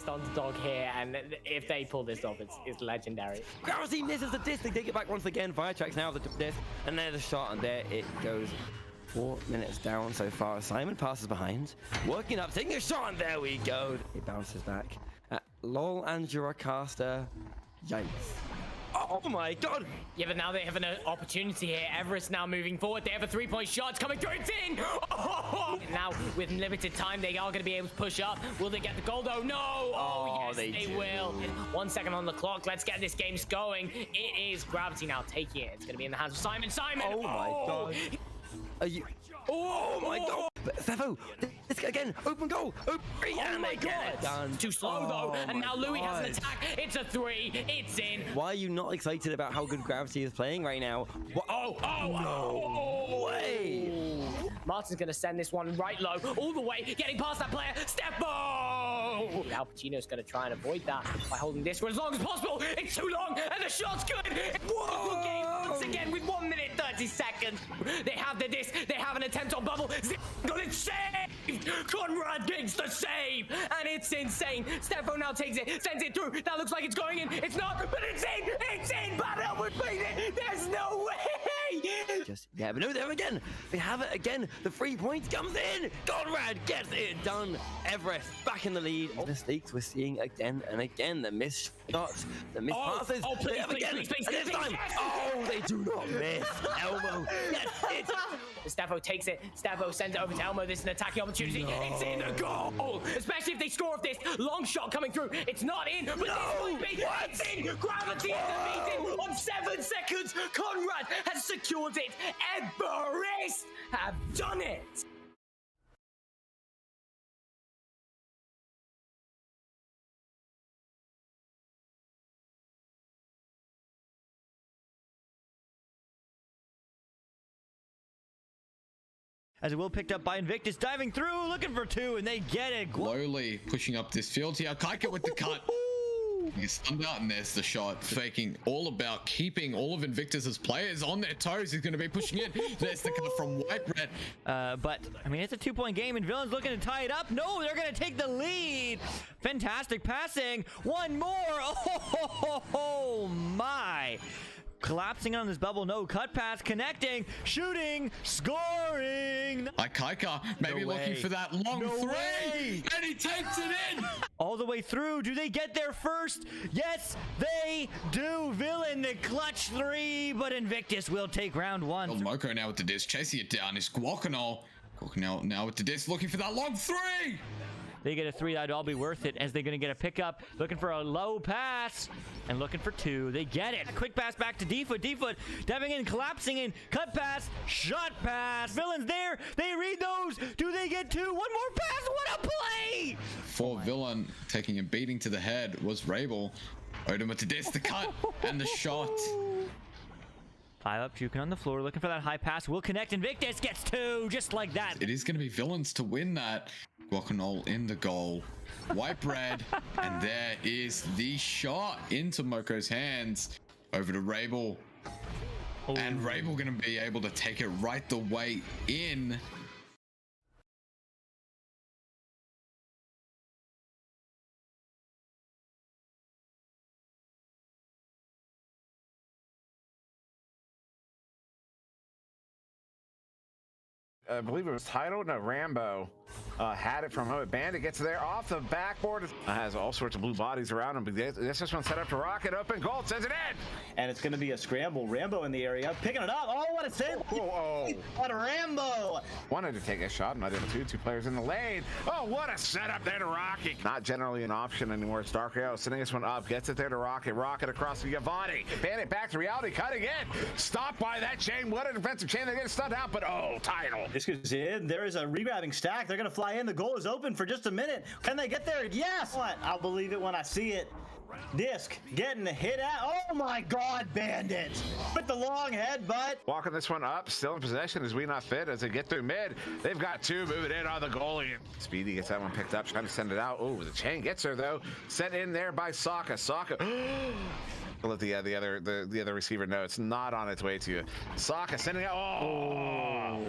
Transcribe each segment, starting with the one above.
Underdog here, and if they pull this off, it's legendary. Gravity misses the disc. They take it back once again. Fire tracks now the disc, and there's a shot, and there it goes. 4 minutes down so far. Simon passes behind, working up, taking a shot, and there we go. It bounces back. Lol and Juracaster. Yikes. Oh my god! Yeah, but now they have an opportunity here. Everest now moving forward. They have a 3-point shot. It's coming through. It's in! Oh! Now, with limited time, they are going to be able to push up. Will they get the goal, though? No! Oh, yes, they will. 1 second on the clock. Let's get this game going. It is Gravity now taking it. It's going to be in the hands of Simon. Simon! Oh my god. Are you... Oh my god! Stefo, this again, open goal, open three, and they get it done. Too slow though, and now Louis has an attack. It's a 3, it's in. Why are you not excited about how good Gravity is playing right now? What? Oh, no way! Martin's gonna send this one right low, all the way, getting past that player. Stefo! Al Pacino's gonna try and avoid that by holding this for as long as possible. It's too long, and the shot's good. Whoa! Game once again with 1 minute 30 seconds. They have the disc. They have an attempt on bubble. Got it saved. Conrad gets the save, and it's insane. Stefo now takes it, sends it through. That looks like it's going in. It's not, but it's in. It's in. Battle would beat it. There's no way. Yeah, but no, there again. They have it again. The 3 points comes in. Conrad gets it done. Everest back in the lead. Mistakes we're seeing again and again. The missed shots, the missed passes. Oh, please, please, this time. Yes. Oh, they do not miss. Elmo. Yes, it's... Stefo takes it. Stefo sends it over to Elmo. This is an attacking opportunity. No. It's in the goal. Especially if they score off this long shot coming through. It's not in, but no. It's in. Gravity is defeated on 7 seconds. Conrad has secured it. Everest have done it. As it will picked up by Invictus, diving through, looking for 2, and they get it. Slowly pushing up this field here. Kaika with the cut. He's stunned out, and there's the shot. Faking all about keeping all of Invictus's players on their toes. He's going to be pushing in. There's the cut from White Red. But, I mean, it's a 2-point game, and Villain's looking to tie it up. No, they're going to take the lead. Fantastic passing. One more. Oh my. Collapsing on this bubble. No, cut pass, connecting, shooting, scoring. Kaika maybe looking for that long 3, and he takes it in. All the way through. Do they get there first? Yes, they do. Villain, the clutch 3, but Invictus will take round 1. Moko now with the disc, chasing it down. Is Guacanol now with the disc, looking for that long 3. they get a 3, that'd all be worth it, as they're going to get a pickup. Looking for a low pass and looking for 2. They get it. Quick pass back to D-Foot. D-Foot diving in, collapsing in. Cut pass, shot pass. Villains there. They read those. Do they get 2? One more pass. What a play! For Villain, taking a beating to the head was Rabel. Odin with the diss, the cut, and the shot. 5 up, juking on the floor, looking for that high pass. Will connect. Invictus gets 2, just like that. It is going to be Villains to win that. Guacamole in the goal. White bread, and there is the shot into Moko's hands. Over to Rabel. And Rabel going to be able to take it right the way in. I believe it was Tidal, no, Rambo. Had it from home. Bandit gets there off the backboard. Has all sorts of blue bodies around him. But this one set up to rocket. Open goal. Sends it in. And it's going to be a scramble. Rambo in the area. Picking it up. Oh, what a save. Whoa. What a Rambo. Wanted to take a shot. Not able to. 2 players in the lane. Oh, what a setup there to Rocket. Not generally an option anymore. It's Darko sending this one up. Gets it there to Rocket. Rocket across to Yavani. Bandit back to reality. Cutting in. Stopped by that chain. What a defensive chain. They're getting stunned out. But oh, Tidal. This goes in. There is a regrabbing stack. They're going to fly in. The goal is open for just a minute. Can they get there? Yes. What? I'll believe it when I see it. Disc getting the hit out. Oh my God, Bandit with the long headbutt. Walking this one up, still in possession as we not fit as they get through mid. They've got 2 moving in on the goalie. Speedy gets that one picked up, trying to send it out. Oh, the chain gets her though. Sent in there by Sokka. Sokka. Let the other receiver know it's not on its way to you. Sokka sending out. Oh,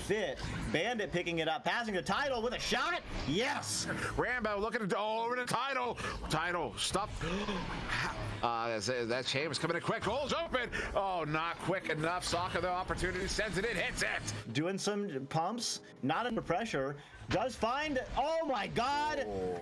Fit. Bandit picking it up, passing to Tidal with a shot. Yes. Rambo looking at over the Tidal. Tidal stop. That chain was coming in quick. Goal's open. Oh, not quick enough. Sokka the opportunity sends it in, hits it. Doing some pumps, not under pressure. Does find. Oh my God. Oh.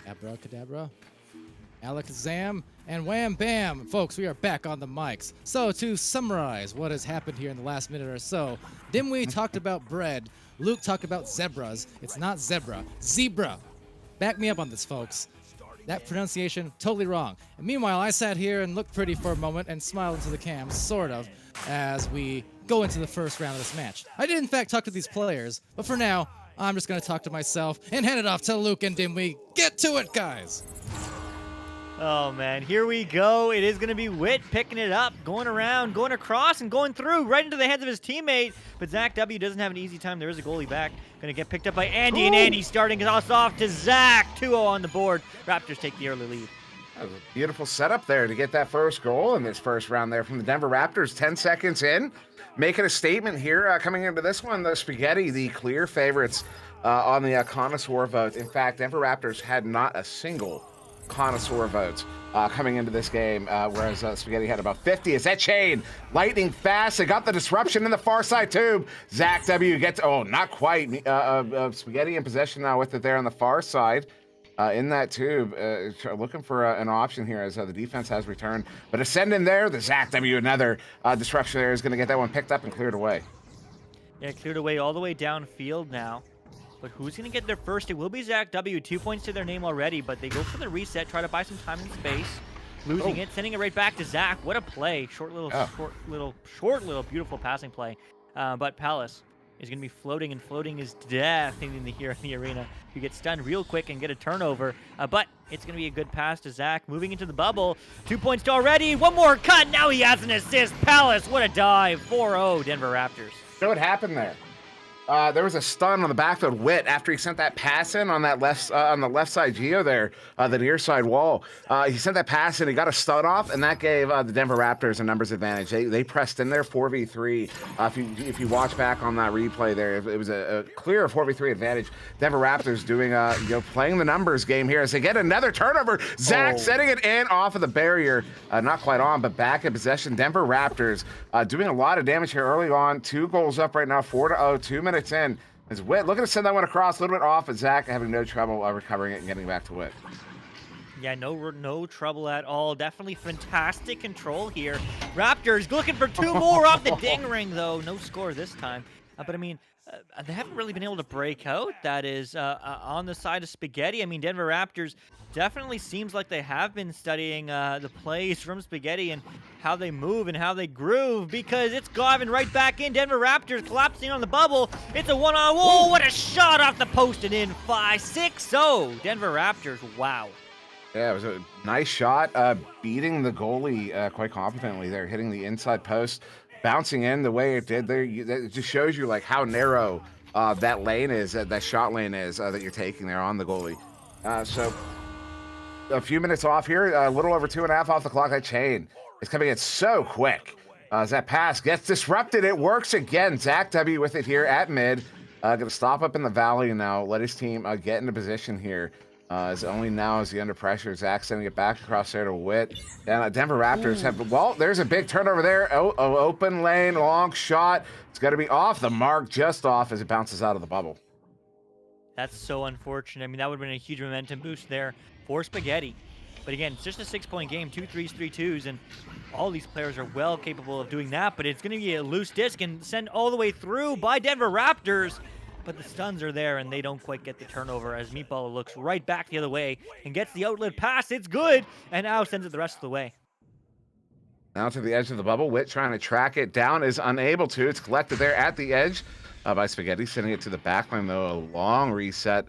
Abracadabra, Alakazam, and wham bam! Folks, we are back on the mics. So, to summarize what has happened here in the last minute or so, Dimwee talked about bread, Luke talked about zebras. It's not zebra, zebra. Back me up on this, folks. That pronunciation, totally wrong. And meanwhile, I sat here and looked pretty for a moment and smiled into the cam, sort of, as we go into the first round of this match. I did, in fact, talk to these players, but for now, I'm just going to talk to myself and hand it off to Luke and Dimwee. Get to it, guys! Oh man, here we go. It is going to be Wit picking it up, going around, going across, and going through right into the hands of his teammate. But Zach W doesn't have an easy time. There is a goalie back. Going to get picked up by Andy, and Andy starting us off to Zach. 2-0 on the board. Raptors take the early lead. That was a beautiful setup there to get that first goal in this first round there from the Denver Raptors. 10 seconds in, making a statement here. Coming into this one, the Spaghetti, the clear favorites on the connoisseur vote. In fact, Denver Raptors had not a single connoisseur votes coming into this game, whereas Spaghetti had about 50. Is that chain lightning fast? They got the disruption in the far side tube. Zach W gets, oh, not quite. Spaghetti in possession now with it there on the far side. In that tube, looking for an option here as the defense has returned. But ascending there, the Zach W, another disruption there, is going to get that one picked up and cleared away. Yeah, cleared away all the way downfield now. But who's going to get there first? It will be Zach W. 2 points to their name already, but they go for the reset, try to buy some time and space. Losing it, sending it right back to Zach. What a play. Short little, beautiful passing play. But Palace is going to be floating, and floating is death here in the arena. You get stunned real quick and get a turnover. But it's going to be a good pass to Zach. Moving into the bubble. 2 points to already. One more cut. Now he has an assist. Palace, what a dive. 4-0 Denver Raptors. So what happened there? There was a stun on the backfield. Wit after he sent that pass in on that on the left side geo there, the near side wall. He sent that pass in. He got a stun off, and that gave the Denver Raptors a numbers advantage. They pressed in there 4v3. If you watch back on that replay there, it was a clear 4v3 advantage. Denver Raptors doing playing the numbers game here as they get another turnover. Zach setting it in off of the barrier, not quite on, but back in possession. Denver Raptors doing a lot of damage here early on. 2 goals up right now, 4-0. 2 minutes in. As Wit looking to send that one across, a little bit off, but Zach having no trouble recovering it and getting back to Wit. Yeah, no trouble at all. Definitely fantastic control here. Raptors looking for 2 more off the ding ring, though. No score this time. But I mean, they haven't really been able to break out. That is on the side of Spaghetti. I mean, Denver Raptors definitely seems like they have been studying the plays from Spaghetti and how they move and how they groove, because it's Gavin right back in. Denver Raptors collapsing on the bubble. It's a one-on-one. Whoa, what a shot off the post and in. 5-6-0 Denver Raptors. Wow. Yeah, it was a nice shot, beating the goalie quite confidently there, hitting the inside post, bouncing in the way it did there. It just shows you like how narrow that lane is, that shot lane is that you're taking there on the goalie. So a few minutes off here, a little over 2.5 off the clock. That chain is coming in so quick. As that pass gets disrupted, it works again. Zach W with it here at mid. Going to stop up in the valley now, let his team get into position here. As only now is he under pressure. Zach sending it back across there to Wit. And Denver Raptors have, well, there's a big turnover there. Open lane, long shot. It's got to be off the mark, just off as it bounces out of the bubble. That's so unfortunate. I mean, that would have been a huge momentum boost there for Spaghetti. But again, it's just a 6-point game, 2 3s, 3 2s, and all these players are well capable of doing that, but it's going to be a loose disc and sent all the way through by Denver Raptors. But the stuns are there, and they don't quite get the turnover as Meatball looks right back the other way and gets the outlet pass. It's good, and now sends it the rest of the way. Now to the edge of the bubble. Wit trying to track it down, is unable to. It's collected there at the edge by Spaghetti, sending it to the back line, though. A long reset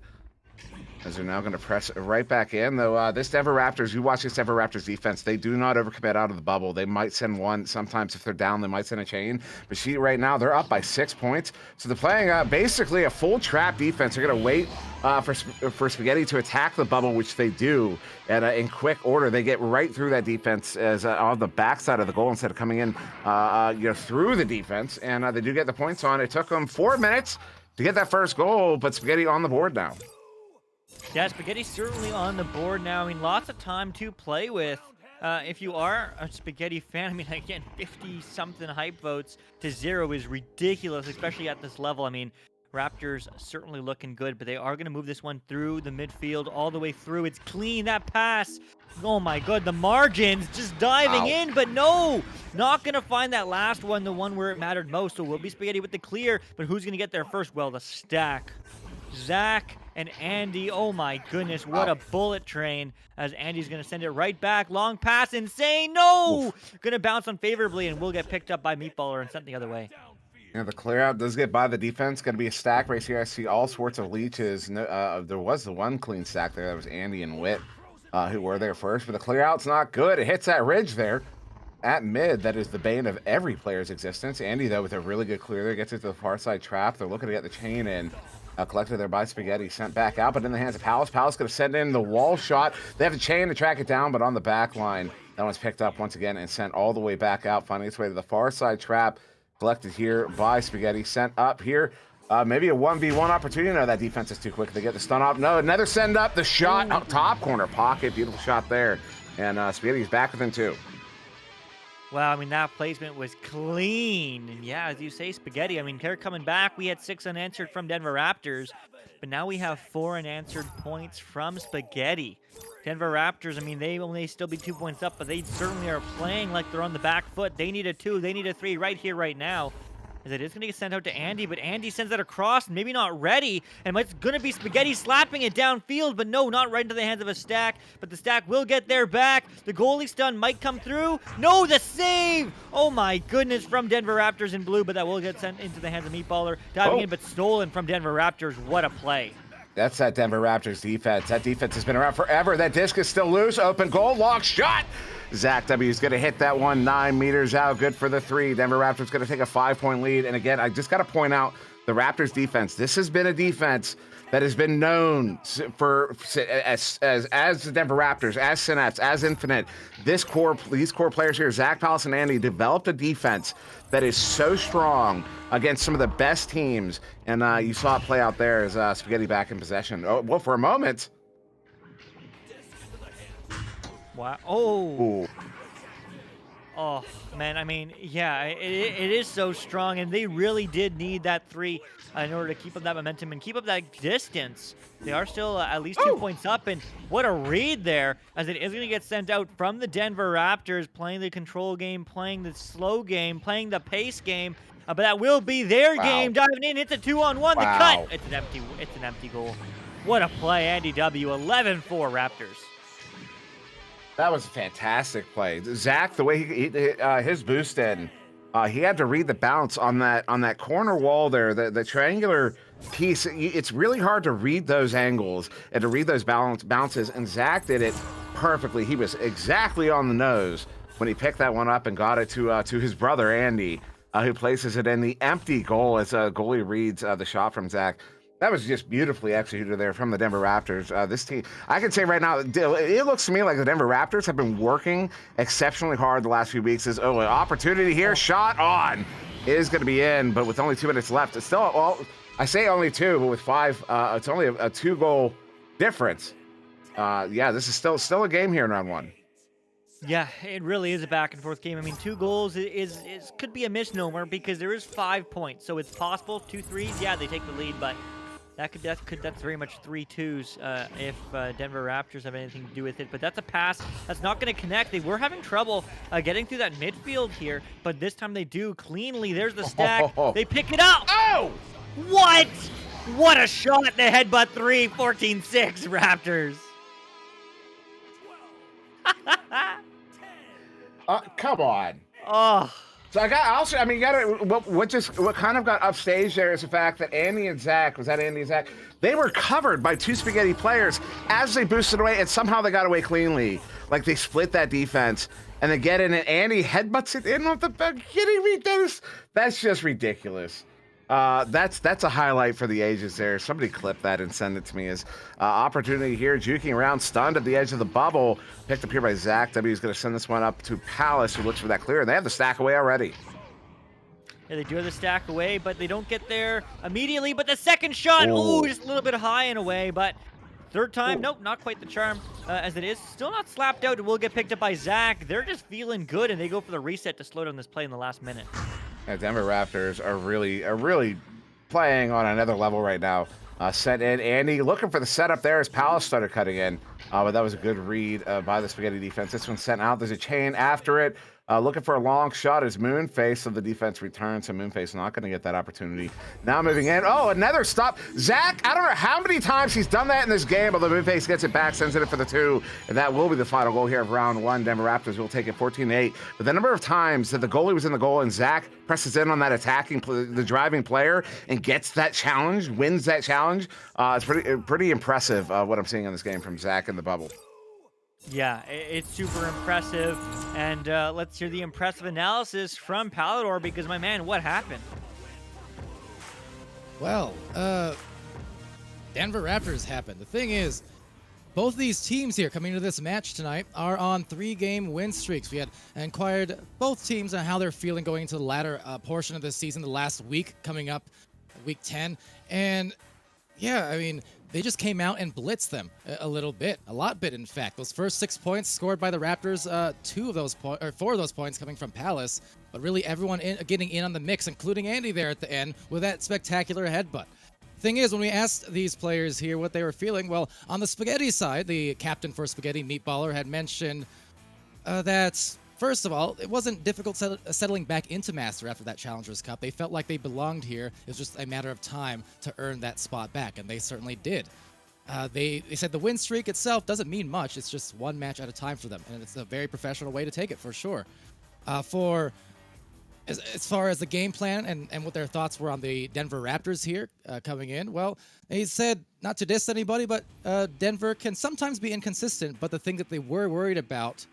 as they're now going to press right back in, though. This Denver Raptors, you watch this Denver Raptors defense, they do not overcommit out of the bubble. They might send one. Sometimes if they're down, they might send a chain. But right now, they're up by 6 points. So they're playing basically a full trap defense. They're going to wait for Spaghetti to attack the bubble, which they do. And in quick order, they get right through that defense as on the backside of the goal instead of coming in through the defense. And they do get the points on. It took them 4 minutes to get that first goal, but Spaghetti on the board now. Yeah, Spaghetti's certainly on the board now. I mean, lots of time to play with. If you are a Spaghetti fan, I mean, again, 50-something hype votes to 0 is ridiculous, especially at this level. I mean, Raptors certainly looking good, but they are going to move this one through the midfield all the way through. It's clean, that pass. Oh my god, the margins just diving in, but no, not going to find that last one, the one where it mattered most. So will be Spaghetti with the clear, but who's going to get there first? Well, the stack. Zach and Andy, oh my goodness, what a bullet train, as Andy's going to send it right back. Long pass, insane, no! Going to bounce unfavorably and will get picked up by Meatballer and sent the other way. You know, the clear out does get by the defense. Going to be a stack race here. I see all sorts of leeches. No, there was the one clean stack there. That was Andy and Witt who were there first. But the clear out's not good. It hits that ridge there at mid. That is the bane of every player's existence. Andy, though, with a really good clear there, gets it to the far side trap. They're looking to get the chain in. Collected there by Spaghetti, sent back out, but in the hands of Palace. Palace going to send in the wall shot. They have a chain to track it down, but on the back line, that one's picked up once again and sent all the way back out, finding its way to the far side trap. Collected here by Spaghetti, sent up here. Maybe a 1v1 opportunity. No, that defense is too quick. They get the stun off. No, another send up. The shot, top corner pocket. Beautiful shot there. And Spaghetti's back within 2. Wow, I mean, that placement was clean. And yeah, as you say, Spaghetti, I mean, they're coming back. We had 6 unanswered from Denver Raptors, but now we have 4 unanswered points from Spaghetti. Denver Raptors, I mean, they may still be 2 points up, but they certainly are playing like they're on the back foot. They need a 2, they need a 3 right here, right now. As it is going to get sent out to Andy, but Andy sends that across, maybe not ready, and it's going to be Spaghetti slapping it downfield, but no, not right into the hands of a stack, but the stack will get there back. The goalie stun might come through. No, the save! Oh my goodness, from Denver Raptors in blue, but that will get sent into the hands of Meatballer. Diving in, but stolen from Denver Raptors. What a play. That's that Denver Raptors defense. That defense has been around forever. That disc is still loose. Open goal, long shot. Zach W is going to hit that one 9 meters out. Good for the 3. Denver Raptors going to take a 5-point lead. And again, I just got to point out the Raptors defense. This has been a defense that has been known for as the Denver Raptors, as Synapse, as Infinite. These core players here, Zach, Palace, and Andy, developed a defense that is so strong against some of the best teams. And you saw it play out there as Spaghetti back in possession. Oh, well, for a moment. Wow. Oh. Ooh. Oh, man, I mean, yeah, it is so strong, and they really did need that 3 in order to keep up that momentum and keep up that distance. They are still at least 2 points up, and what a read there, as it is going to get sent out from the Denver Raptors, playing the control game, playing the slow game, playing the pace game, but that will be their game, diving in. It's a 2-on-1, the cut. It's an empty goal. What a play, Andy W. 11-4 Raptors. That was a fantastic play. Zach, the way he his boost in, he had to read the bounce on that corner wall there, the triangular piece. It's really hard to read those angles and to read those bounces, and Zach did it perfectly. He was exactly on the nose when he picked that one up and got it to his brother, Andy, who places it in the empty goal as goalie reads the shot from Zach. That was just beautifully executed there from the Denver Raptors. This team, I can say right now, it looks to me like the Denver Raptors have been working exceptionally hard the last few weeks. An opportunity here, shot on, is going to be in, but with only 2 minutes left. It's still, well, I say only 2, but with 5, it's only a 2-goal difference. Yeah, this is still a game here in round 1. Yeah, it really is a back and forth game. I mean, 2 goals is could be a misnomer because there is 5 points, so it's possible 2 threes. Yeah, they take the lead, but that's very much 3 twos if Denver Raptors have anything to do with it. But that's a pass that's not going to connect. They were having trouble getting through that midfield here, but this time they do cleanly. There's the stack. They pick it up. Oh! What? What a shot! The headbutt 3, 14-6 Raptors. Come on. Oh. So you gotta, what kind of got upstage there is the fact that Andy and Zach, they were covered by 2 Spaghetti players as they boosted away, and somehow they got away cleanly. Like, they split that defense, and they get in, and Andy headbutts it in off the back. Kidding me? That's just ridiculous. That's a highlight for the ages there. Somebody clip that and send it to me. As opportunity here, juking around, stunned at the edge of the bubble. Picked up here by Zach. W is going to send this one up to Palace, who looks for that clear. And they have the stack away already. Yeah, they do have the stack away, but they don't get there immediately. But the second shot, ooh, just a little bit high and away. But third time, nope, not quite the charm as it is. Still not slapped out. It will get picked up by Zach. They're just feeling good, and they go for the reset to slow down this play in the last minute. Yeah, Denver Raptors are really playing on another level right now. Sent in Andy looking for the setup there as Palace started cutting in. But that was a good read by the Spaghetti defense. This one sent out. There's a chain after it. Looking for a long shot as Moonface of the defense returns. So Moonface not going to get that opportunity. Now moving in. Oh, another stop. Zach, I don't know how many times he's done that in this game, although Moonface gets it back, sends it for the 2. And that will be the final goal here of round 1. Denver Raptors will take it 14-8. But the number of times that the goalie was in the goal and Zach presses in on that attacking, the driving player and gets that challenge, wins that challenge, it's pretty impressive what I'm seeing in this game from Zach in the bubble. Yeah, it's super impressive. And let's hear the impressive analysis from Palador, because, my man, what happened? Well, Denver Raptors happened. The thing is, both these teams here coming into this match tonight are on 3-game win streaks. We had inquired both teams on how they're feeling going into the latter portion of the season, the last week coming up, week 10. And yeah, I mean, they just came out and blitzed them a little bit, a lot bit, in fact. Those first 6 points scored by the Raptors, 4 of those points coming from Palace, but really everyone getting in on the mix, including Andy there at the end with that spectacular headbutt. Thing is, when we asked these players here what they were feeling, well, on the Spaghetti side, the captain for Spaghetti, Meatballer, had mentioned that, first of all, it wasn't difficult settling back into Master after that Challengers Cup. They felt like they belonged here. It was just a matter of time to earn that spot back, and they certainly did. They said the win streak itself doesn't mean much. It's just one match at a time for them, and it's a very professional way to take it, for sure. As far as the game plan and what their thoughts were on the Denver Raptors here coming in, well, they said not to diss anybody, but Denver can sometimes be inconsistent, but the thing that they were worried about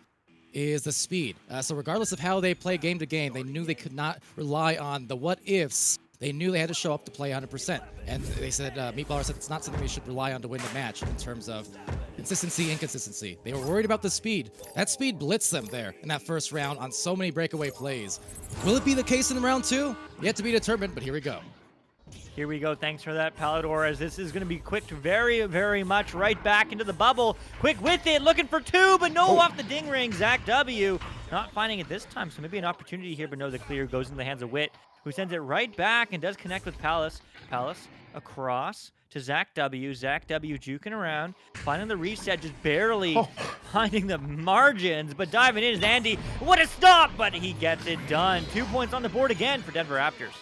is the speed. So regardless of how they play game to game, they knew they could not rely on the what-ifs. They knew they had to show up to play 100%. And they said, Meatballer said it's not something we should rely on to win the match in terms of consistency, inconsistency. They were worried about the speed. That speed blitzed them there in that first round on so many breakaway plays. Will it be the case in round 2? Yet to be determined, but here we go. Here we go. Thanks for that, Palador, as this is going to be quick, very, very much right back into the bubble. Quick with it, looking for 2, but no, off the ding ring. Zach W. not finding it this time, so maybe an opportunity here, but no, the clear goes in the hands of Wit, who sends it right back and does connect with Palace. Palace across to Zach W. Zach W. juking around, finding the reset, just barely finding the margins, but diving in is Andy. What a stop, but he gets it done. 2 points on the board again for Denver Raptors.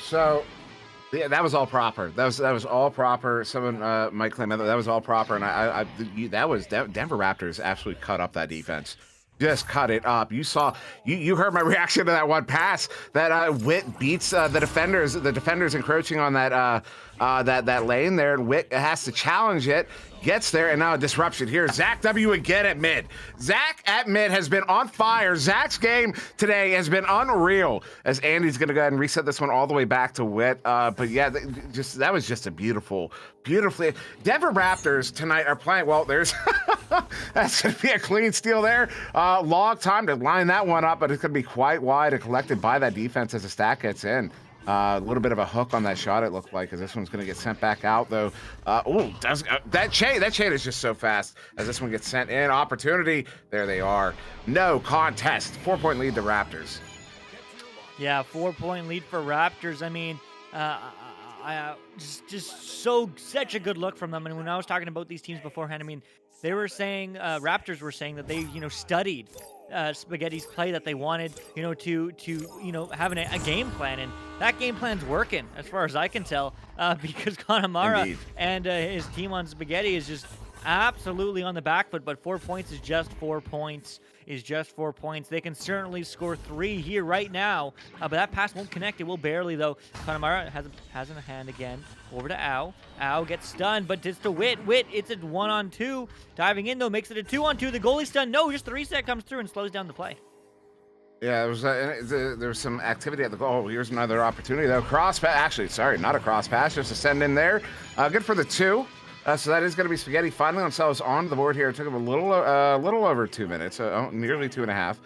So, yeah, that was all proper. That was all proper. Someone might claim that was all proper, and Denver Raptors absolutely cut up that defense. Just cut it up. You saw, you heard my reaction to that one pass that Wit beats the defenders. The defenders encroaching on that lane there, and Wit has to challenge it. Gets there, and now a disruption here. Zach W. again at mid. Zach at mid has been on fire. Zach's game today has been unreal, as Andy's going to go ahead and reset this one all the way back to Wit. But yeah, that was just a beautifully. Denver Raptors tonight are playing, well, there's, that's going to be a clean steal there. Long time to line that one up, but it's going to be quite wide and collected by that defense as the stack gets in. A little bit of a hook on that shot, it looked like, because this one's going to get sent back out, though. That chain is just so fast as this one gets sent in. Opportunity. There they are. No contest. 4-point lead to Raptors. Yeah, 4-point lead for Raptors. I mean, such a good look from them. And when I was talking about these teams beforehand, I mean, they were saying, Raptors were saying that they, studied Spaghetti's play, that they wanted, to have a game plan, and that game plan's working as far as I can tell, because Connemara and his team on Spaghetti is just absolutely on the back foot. But 4 points is just 4 points. They can certainly score 3 here right now, but that pass won't connect. It will barely, though. Connemara has in a hand again. Over to Ao. Ao gets stunned, but it's to Wit. Wit, it's a 1-on-2. Diving in, though, makes it a 2-on-2. The goalie stunned. No, just the reset comes through and slows down the play. Yeah, there was some activity at the goal. Here's another opportunity, though. Cross pass. Actually, sorry, not a cross pass. Just a send in there. Good for the 2. So that is going to be Spaghetti finding themselves on the board here. It took them a little over 2 minutes, nearly 2.5.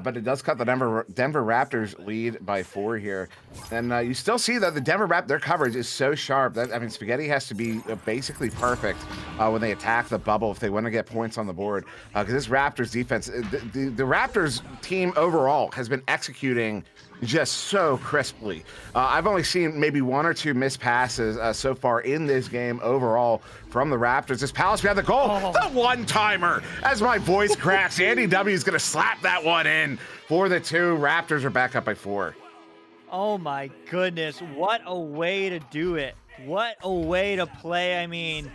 But it does cut the Denver Raptors lead by 4 here. And you still see that the Denver Raptors, their coverage is so sharp that, Spaghetti has to be basically perfect when they attack the bubble if they want to get points on the board. Because this Raptors defense, the Raptors team overall has been executing just so crisply. I've only seen maybe 1 or 2 missed passes so far in this game overall from the Raptors. This Palace behind the goal, the one-timer. As my voice cracks, Andy W is going to slap that one in for the 2. Raptors are back up by 4. Oh my goodness, what a way to do it. What a way to play. I mean,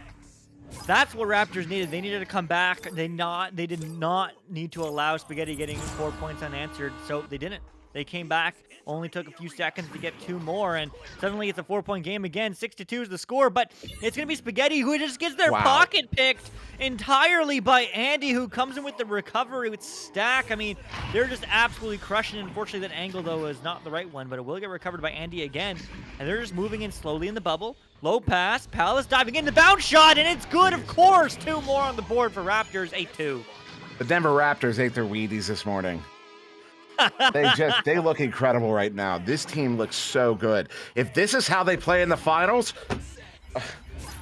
that's what Raptors needed. They needed to come back. They did not need to allow Spaghetti getting 4 points unanswered, so they didn't. They came back, only took a few seconds to get 2 more, and suddenly it's a 4-point game again. 6-2 is the score, but it's going to be Spaghetti who just gets their pocket picked entirely by Andy, who comes in with the recovery with Stack. I mean, they're just absolutely crushing it. Unfortunately, that angle, though, is not the right one, but it will get recovered by Andy again, and they're just moving in slowly in the bubble. Low pass, Palace diving in, the bounce shot, and it's good, of course. 2 more on the board for Raptors, 8-2. The Denver Raptors ate their Wheaties this morning. They look incredible right now. This team looks so good. If this is how they play in the finals,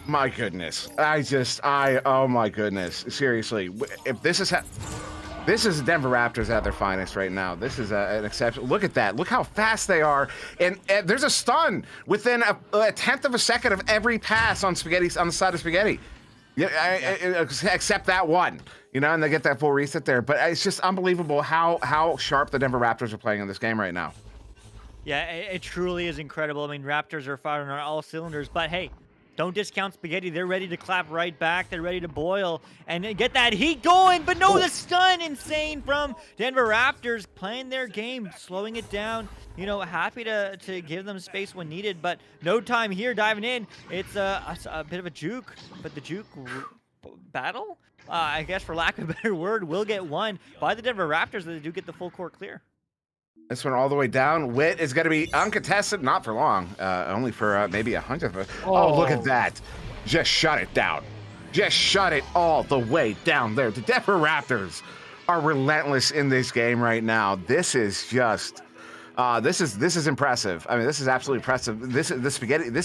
my goodness. Oh my goodness. Seriously, if this is the Denver Raptors at their finest right now. This is an exception. Look at that. Look how fast they are. And there's a stun within a tenth of a second of every pass on Spaghetti, on the side of Spaghetti. Except that one, and they get that full reset there. But it's just unbelievable how sharp the Denver Raptors are playing in this game right now. Yeah, it truly is incredible. I mean, Raptors are firing on all cylinders, but hey, don't discount Spaghetti. They're ready to clap right back. They're ready to boil and get that heat going. But no, the stun, insane from Denver Raptors, playing their game, slowing it down. Happy to give them space when needed, but no time here diving in. It's a bit of a juke, but the juke battle, I guess for lack of a better word, will get won by the Denver Raptors. They do get the full court clear. This one all the way down. Wit is going to be uncontested, not for long, only for maybe 100th. Oh, look at that. Just shut it down. Just shut it all the way down there. The Denver Raptors are relentless in this game right now. This is just... this is impressive. I mean, this is absolutely impressive. This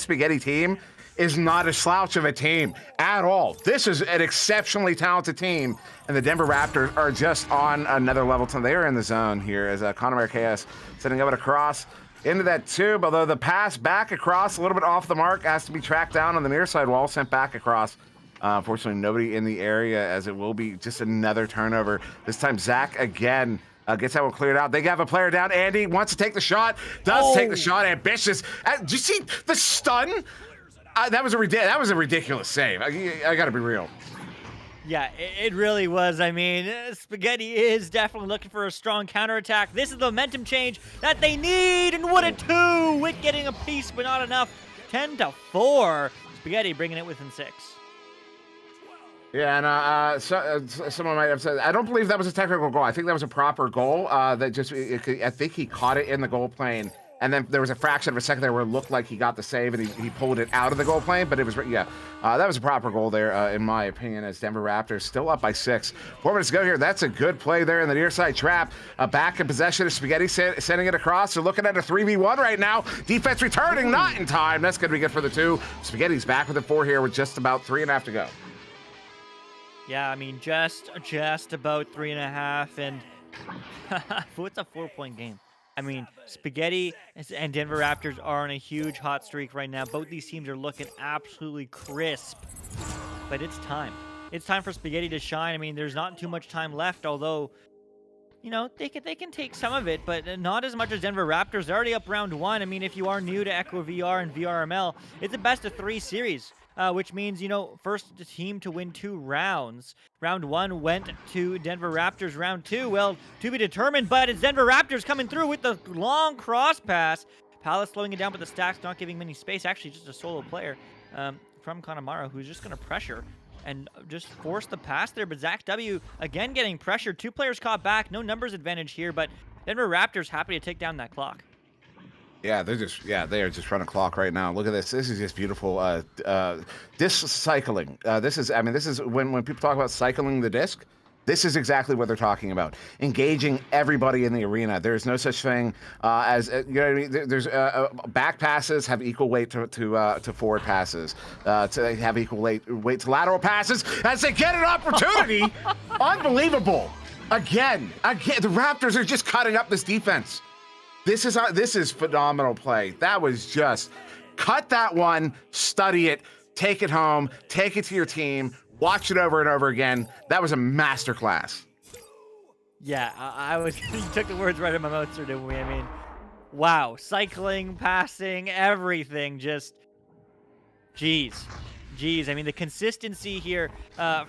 Spaghetti team is not a slouch of a team at all. This is an exceptionally talented team, and the Denver Raptors are just on another level. They are in the zone here as Conor Marquez sending it across into that tube, although the pass back across, a little bit off the mark, has to be tracked down on the near side wall, sent back across. Unfortunately, nobody in the area, as it will be just another turnover. This time, Zach again gets that one cleared out. They have a player down. Andy wants to take the shot. Does take the shot. Ambitious. Did you see the stun? That was a ridiculous save. I got to be real. Yeah, it really was. I mean, Spaghetti is definitely looking for a strong counterattack. This is the momentum change that they need. And what a 2. Wit getting a piece, but not enough. 10-4. Spaghetti bringing it within 6. Yeah, and someone might have said, I don't believe that was a technical goal. I think that was a proper goal. I think he caught it in the goal plane, and then there was a fraction of a second there where it looked like he got the save and he pulled it out of the goal plane. But it was, that was a proper goal there, in my opinion, as Denver Raptors still up by 6. 4 minutes to go here. That's a good play there in the near side trap. Back in possession of Spaghetti, sending it across. They're looking at a 3v1 right now. Defense returning, not in time. That's going to be good for the 2. Spaghetti's back with a 4 here with just about 3.5 to go. Yeah, I mean, just about 3.5, and it's a 4-point game. I mean, Spaghetti and Denver Raptors are on a huge hot streak right now. Both these teams are looking absolutely crisp, but it's time. It's time for Spaghetti to shine. I mean, there's not too much time left, although, they can take some of it, but not as much as Denver Raptors. They're already up round 1. I mean, if you are new to Echo VR and VRML, it's a best-of-3 series. Which means, first team to win 2 rounds. Round 1 went to Denver Raptors. Round 2, well, to be determined, but it's Denver Raptors coming through with the long cross pass. Palace slowing it down, but the Stacks not giving many space. Actually, just a solo player from Connemara, who's just going to pressure and just force the pass there. But Zach W, again, getting pressure. 2 players caught back. No numbers advantage here, but Denver Raptors happy to take down that clock. Yeah, they are just running clock right now. Look at this. This is just beautiful. Disc cycling. This is when people talk about cycling the disc, this is exactly what they're talking about. Engaging everybody in the arena. There's no such thing as, you know what I mean? There's back passes have equal weight to forward passes. To have equal weight to lateral passes as they get an opportunity. Unbelievable. Again, the Raptors are just cutting up this defense. This is phenomenal play. That was just cut that one, study it, take it home, take it to your team, watch it over and over again. That was a masterclass. Yeah, I was. You took the words right out of my mouth, sir, didn't we? I mean, wow, cycling, passing, everything. Just, jeez. I mean, the consistency here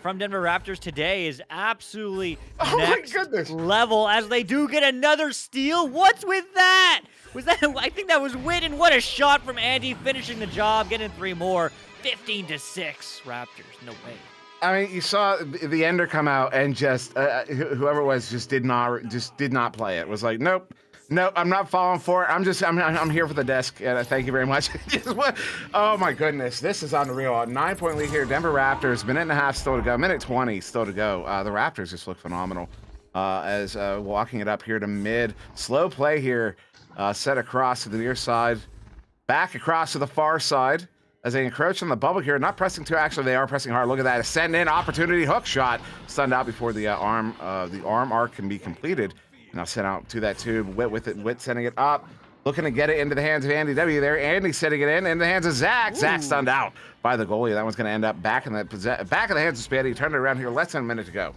from Denver Raptors today is absolutely next level. As they do get another steal. What's with that? Was that? I think that was Witt, and what a shot from Andy, finishing the job, getting 3 more. 15-6, Raptors. No way. I mean, you saw the ender come out and just whoever it was just did not play it. Was like, nope, I'm not falling for it. I'm here for the disc. Thank you very much. Oh my goodness, this is unreal. A 9-point lead here. Denver Raptors. Minute and a half still to go. Minute 20 still to go. The Raptors just look phenomenal as walking it up here to mid. Slow play here. Set across to the near side, back across to the far side. As they encroach on the bubble here, not pressing too. Actually, they are pressing hard. Look at that. Send in opportunity hook shot. Stunned out before the arm arc can be completed. Now sent out to that tube. Witt sending it up. Looking to get it into the hands of Andy W. there. Andy setting it in the hands of Zach. Ooh. Zach stunned out by the goalie. That one's going to end up back in the hands of Spaghetti. Turned it around here. Less than a minute to go.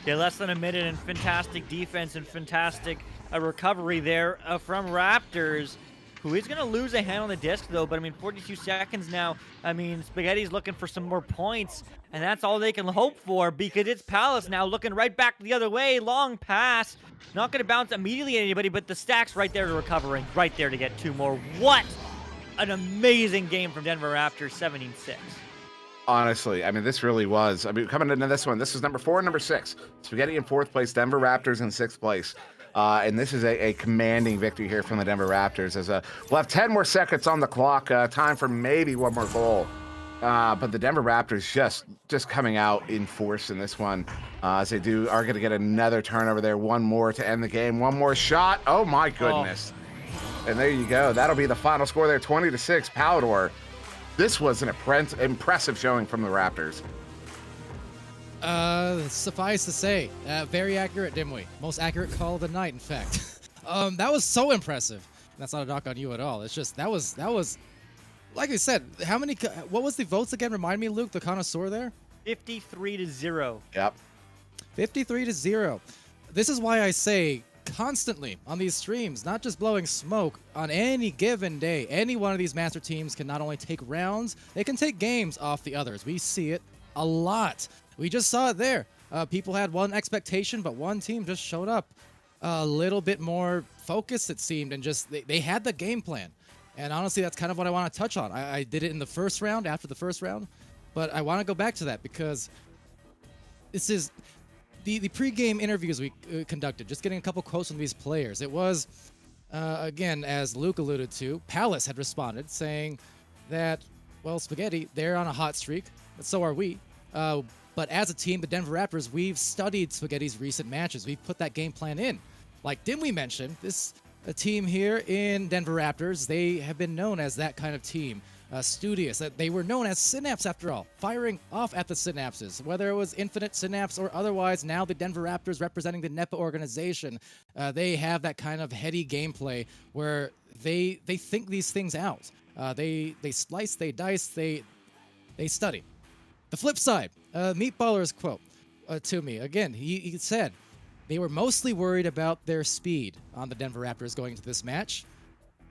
Yeah, less than a minute, and fantastic defense and fantastic recovery there from Raptors. Who is going to lose a hand on the disc, though, but, I mean, 42 seconds now. I mean, Spaghetti's looking for some more points, and that's all they can hope for because it's Palace now looking right back the other way. Long pass. Not going to bounce immediately at anybody, but the stack's right there to recover and right there to get 2 more. What an amazing game from Denver Raptors, 17-6. Honestly, I mean, this really was. I mean, coming into this one, this is number 4 and number 6. Spaghetti in 4th place, Denver Raptors in 6th place. And this is a commanding victory here from the Denver Raptors. As we'll have 10 more seconds on the clock. Time for maybe one more goal. But the Denver Raptors just coming out in force in this one. As they are going to get another turnover there. One more to end the game. One more shot. Oh my goodness. Oh. And there you go. That'll be the final score there. 20-6. Palador. This was an impressive showing from the Raptors. Suffice to say, very accurate, didn't we? Most accurate call of the night, in fact. That was so impressive. That's not a knock on you at all. It's just that was like I said. What was the votes again? Remind me, Luke, the connoisseur there. 53-0. Yep. 53-0. This is why I say constantly on these streams, not just blowing smoke. On any given day, any one of these master teams can not only take rounds, they can take games off the others. We see it a lot. We just saw it there. People had one expectation, but one team just showed up a little bit more focused, it seemed, and just they had the game plan. And honestly, that's kind of what I want to touch on. I did it in the first round, after the first round, but I want to go back to that because this is the pre-game interviews we conducted, just getting a couple quotes from these players. It was, again, as Luke alluded to, Palace had responded saying that, well, Spaghetti, they're on a hot streak, and so are we. But as a team, the Denver Raptors, we've studied Spaghetti's recent matches. We've put that game plan in. Like Dimwee mentioned, a team here in Denver Raptors, they have been known as that kind of team. Studious. That they were known as Synapse after all, firing off at the synapses. Whether it was Infinite Synapse or otherwise, now the Denver Raptors representing the NEPA organization, they have that kind of heady gameplay where they think these things out. They slice, they dice, they study. The flip side, Meatballer's quote to me. Again, he said they were mostly worried about their speed on the Denver Raptors going into this match.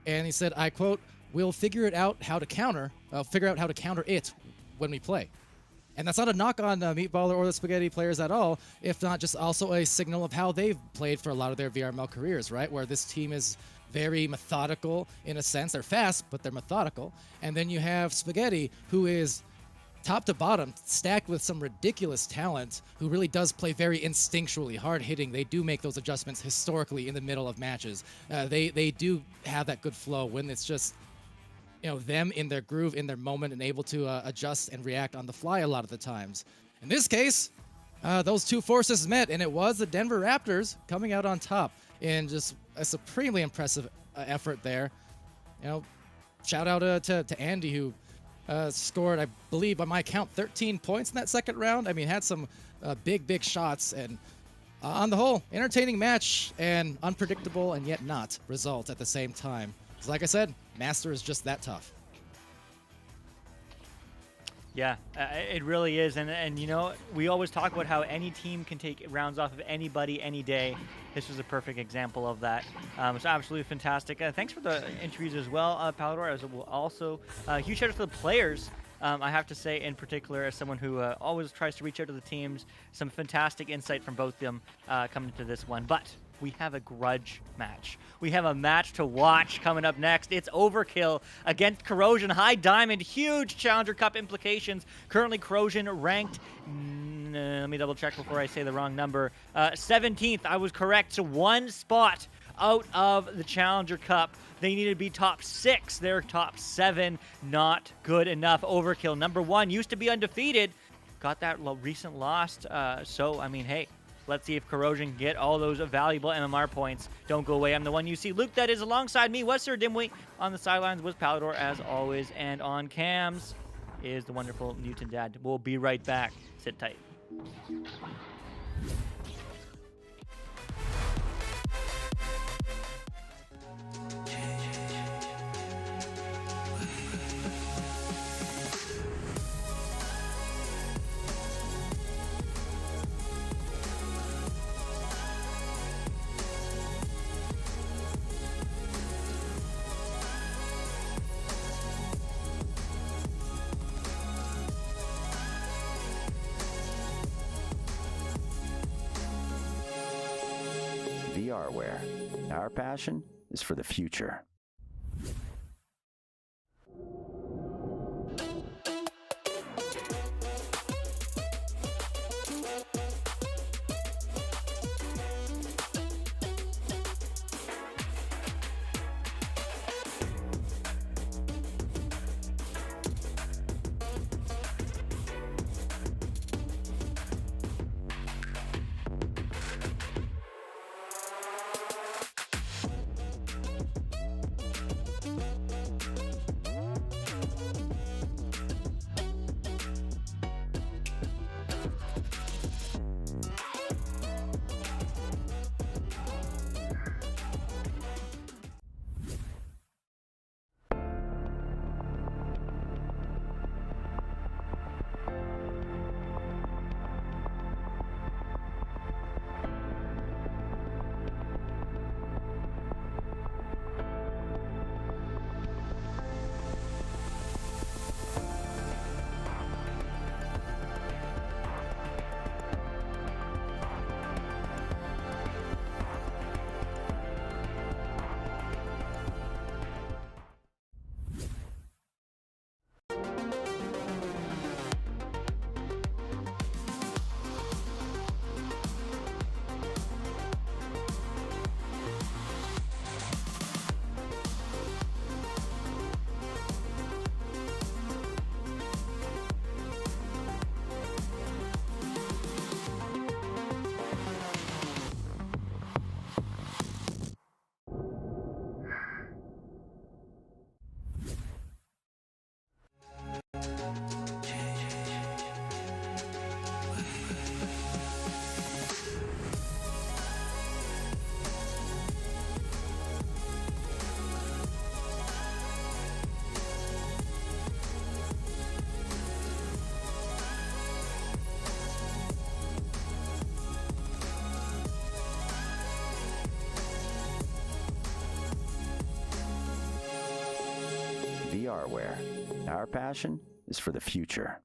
And he said, I quote, we'll figure out how to counter it when we play. And that's not a knock on Meatballer or the Spaghetti players at all, if not just also a signal of how they've played for a lot of their VRML careers, right? Where this team is very methodical in a sense. They're fast, but they're methodical. And then you have Spaghetti, who is top to bottom, stacked with some ridiculous talent, who really does play very instinctually, hard-hitting. They do make those adjustments historically in the middle of matches. They do have that good flow when it's just, them in their groove, in their moment, and able to adjust and react on the fly a lot of the times. In this case, those two forces met, and it was the Denver Raptors coming out on top in just a supremely impressive effort there. Shout out to Andy, who scored, I believe, by my count, 13 points in that second round. I mean, had some big shots, and On the whole, entertaining match and unpredictable and yet not result at the same time. 'Cause like I said, Master is just that tough. Yeah, it really is. And you know, we always talk about how any team can take rounds off of anybody any day. This was a perfect example of that. It's absolutely fantastic. Thanks for the interviews as well, Palador. As well, also, huge shout out to the players. I have to say, in particular, as someone who always tries to reach out to the teams, some fantastic insight from both of them coming to this one. But we have a grudge match. We have a match to watch coming up next. It's Overkill against Corrosion. High Diamond, huge Challenger Cup implications. Currently, Corrosion ranked, let me double check before I say the wrong number, 17th. I was correct. So one spot out of the Challenger Cup. They need to be top 6. They're top 7. Not good enough. Overkill, number 1, used to be undefeated. Got that recent loss. So, I mean, hey, let's see if Corrosion can get all those valuable MMR points. Don't go away. I'm the one you see. Luke, that is alongside me, was Sir Dimwit. On the sidelines was Palador, as always. And on cams is the wonderful Newton Dad. We'll be right back. Sit tight. VRware. Our passion is for the future. VRware. Our passion is for the future.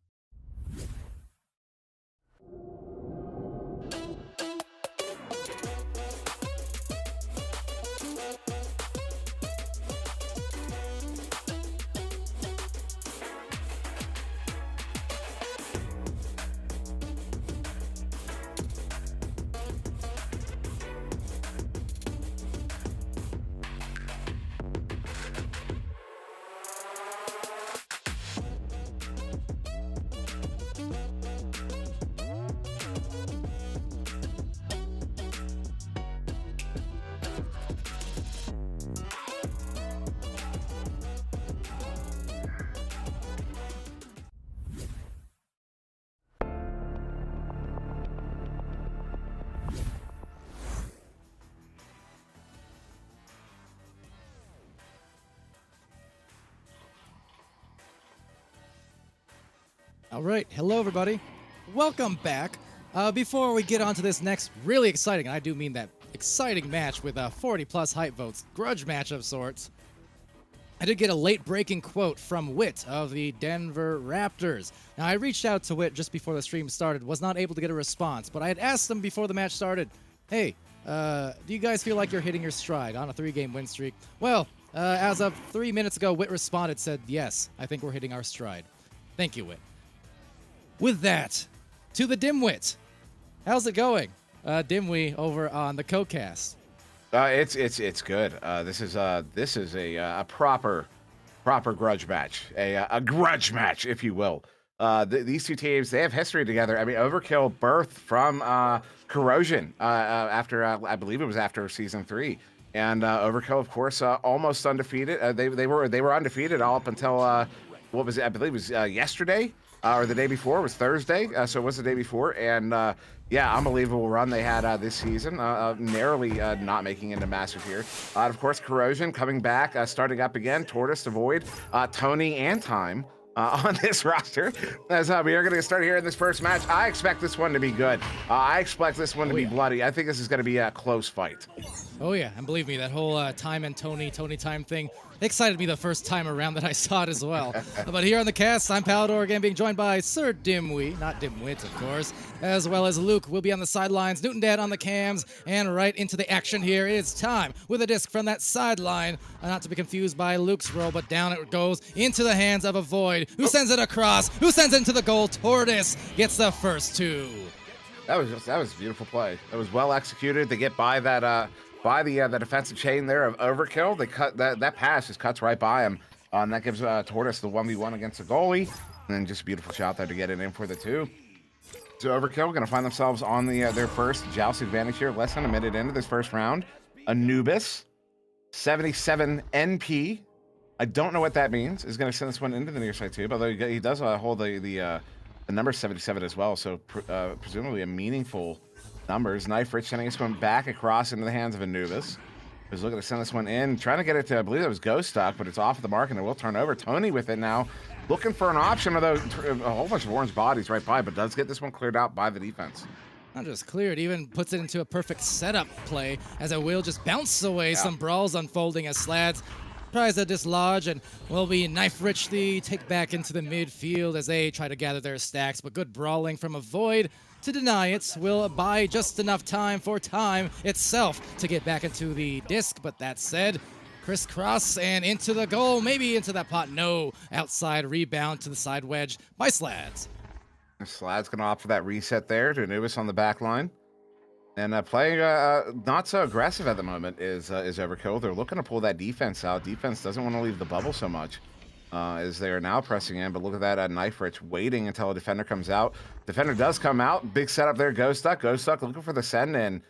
All right, hello everybody. Welcome back. Before we get on to this next really exciting, and I do mean that exciting match with 40+ hype votes, grudge match of sorts, I did get a late breaking quote from Wit of the Denver Raptors. Now, I reached out to Wit just before the stream started, was not able to get a response, but I had asked them before the match started, hey, do you guys feel like you're hitting your stride on a 3-game win streak? Well, as of 3 minutes ago, Wit responded, said, yes, I think we're hitting our stride. Thank you, Wit. With that, to the Dimwit. How's it going, Dimwee over on the CoCast? It's good. This is a proper grudge match, a grudge match, if you will. These two teams, they have history together. I mean, Overkill birthed from Corrosion after I believe it was after season 3, and Overkill, of course, almost undefeated. They were undefeated all up until what was it? I believe it was yesterday. Or the day before. It was Thursday, so it was the day before, and yeah, unbelievable run they had this season, narrowly not making into Masters here. Of course, Corrosion coming back, starting up again, Tortoise, Void, Tony, and Time on this roster, as we are going to start here in this first match. I expect this one to be good. I expect this one to be bloody. I think this is going to be a close fight. Oh yeah, and believe me, that whole Time and Tony Time thing excited me the first time around that I saw it as well. But here on the cast, I'm Palador again, being joined by Sir Dimwee, not Dimwit, of course, as well as Luke will be on the sidelines, Newton Dad on the cams, and right into the action here. It's Time with a disc from that sideline, not to be confused by Luke's roll, but down it goes into the hands of a Void, who sends it across, who sends it into the goal. Tortoise gets the first 2. That was a beautiful play. It was well executed. They get by that by the defensive chain there of Overkill. They cut that pass just cuts right by him, and that gives Tortoise the 1v1 against the goalie, and then just a beautiful shot there to get it in for the 2. So Overkill going to find themselves on their first joust advantage here, less than a minute into this first round. Anubis, 77 NP. I don't know what that means. Is going to send this one into the near side too, although he does hold the number 77 as well, so presumably a meaningful numbers. Knife Rich sending this one back across into the hands of Anubis, who's looking to send this one in, trying to get it to, I believe it was Ghost Stuck, but it's off the mark and it will turn over. Tony with it now, looking for an option, although a whole bunch of orange bodies right by, but does get this one cleared out by the defense. Not just cleared, even puts it into a perfect setup play as it will just bounce away. Yeah. Some brawls unfolding as Slads tries to dislodge, and will be Knife Rich the take back into the midfield as they try to gather their stacks, but good brawling from a Void to deny it. Will buy just enough time for Time itself to get back into the disc, but that said, crisscross and into the goal, maybe into that pot. No, outside rebound to the side wedge by Slads. Slad's going to opt for that reset there to Anubis on the back line. And playing not so aggressive at the moment is Overkill. They're looking to pull that defense out. Defense doesn't want to leave the bubble so much as they are now pressing in. But look at that Knife Rich waiting until a defender comes out. Defender does come out. Big setup there. Ghost Stuck looking for the send in.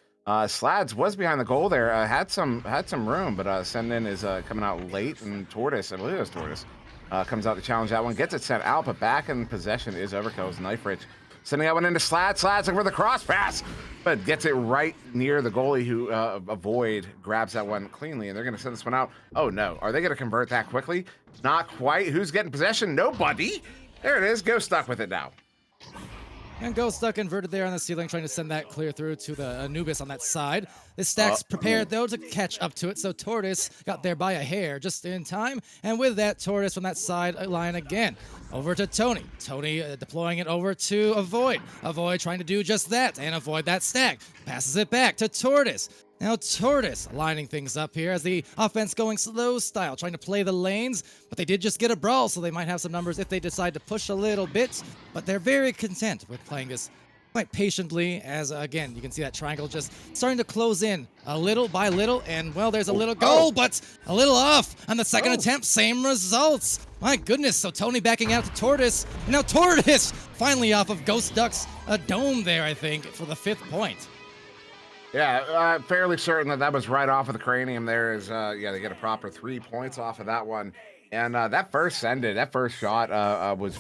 Slads was behind the goal there. Had some room, but send in is coming out late. And Tortoise, I believe it was Tortoise, comes out to challenge that one. Gets it sent out, but back in possession is Overkill's Knife Rich. Sending that one into Slads looking for the cross pass, but gets it right near the goalie who Void grabs that one cleanly, and they're going to send this one out. Oh no, are they going to convert that quickly? Not quite. Who's getting possession? Nobody. There it is. Go Stuck with it now. And Ghost Stuck inverted there on the ceiling, trying to send that clear through to the Anubis on that side. The stack's prepared, though, to catch up to it, so Tortoise got there by a hair just in time. And with that, Tortoise from that side line again. Over to Tony. Tony deploying it over to Avoid. Avoid trying to do just that and avoid that stack. Passes it back to Tortoise. Now Tortoise lining things up here as the offense going slow style, trying to play the lanes, but they did just get a brawl, so they might have some numbers if they decide to push a little bit, but they're very content with playing this quite patiently as, again, you can see that triangle just starting to close in a little by little, and, well, there's a little goal, but a little off on the second attempt, same results. My goodness, so Tony backing out to Tortoise, and now Tortoise finally off of Ghost Duck's dome there, I think, for the 5th point. Yeah, fairly certain that was right off of the cranium there. Yeah, they get a proper 3 points off of that one. And that first shot was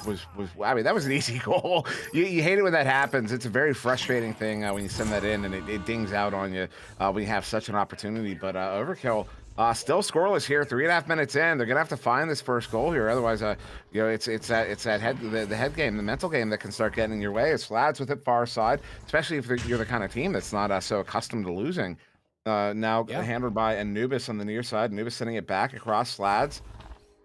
I mean, that was an easy goal. You hate it when that happens. It's a very frustrating thing when you send that in and it dings out on you when you have such an opportunity. But Overkill Still scoreless here, 3.5 minutes in. They're gonna have to find this first goal here, otherwise, you know, it's that head the head game, the mental game that can start getting in your way. It's Lads with it far side, especially if you're the kind of team that's not so accustomed to losing. Now handled by Anubis on the near side. Anubis sending it back across Slads.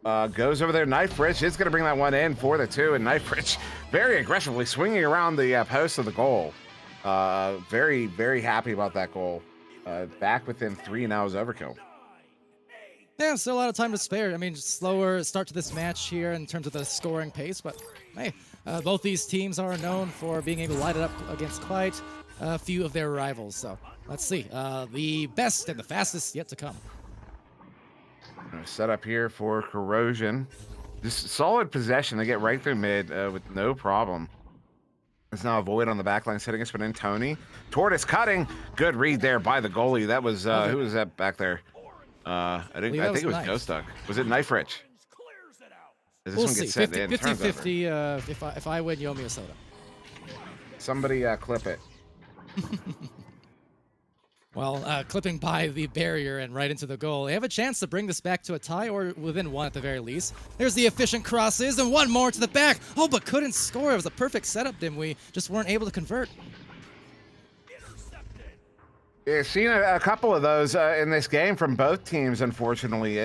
Goes over there. Knife Rich is gonna bring that one in for the 2, and Knife Rich very aggressively swinging around the post of the goal. Very, very happy about that goal. Back within 3 now is overkill. Yeah, still a lot of time to spare. I mean, slower start to this match here in terms of the scoring pace, but hey, both these teams are known for being able to light it up against quite a few of their rivals. So let's see. The best and the fastest yet to come. Set up here for Corrosion. Just solid possession. They get right through mid with no problem. There's now a void on the back line setting us, but in Tony. Tortoise cutting. Good read there by the goalie. That was, who was that back there? I think it was Ghost Duck. Was it Knife Rich? Does this We'll one see. get set 50, in? 50-50. If I win, you owe me a soda. Somebody clip it. Well, clipping by the barrier and right into the goal. They have a chance to bring this back to a tie or within 1 at the very least. There's the efficient crosses and one more to the back. Oh, but couldn't score. It was a perfect setup, Dimwee. Just weren't able to convert. Yeah, seen a couple of those in this game from both teams, unfortunately.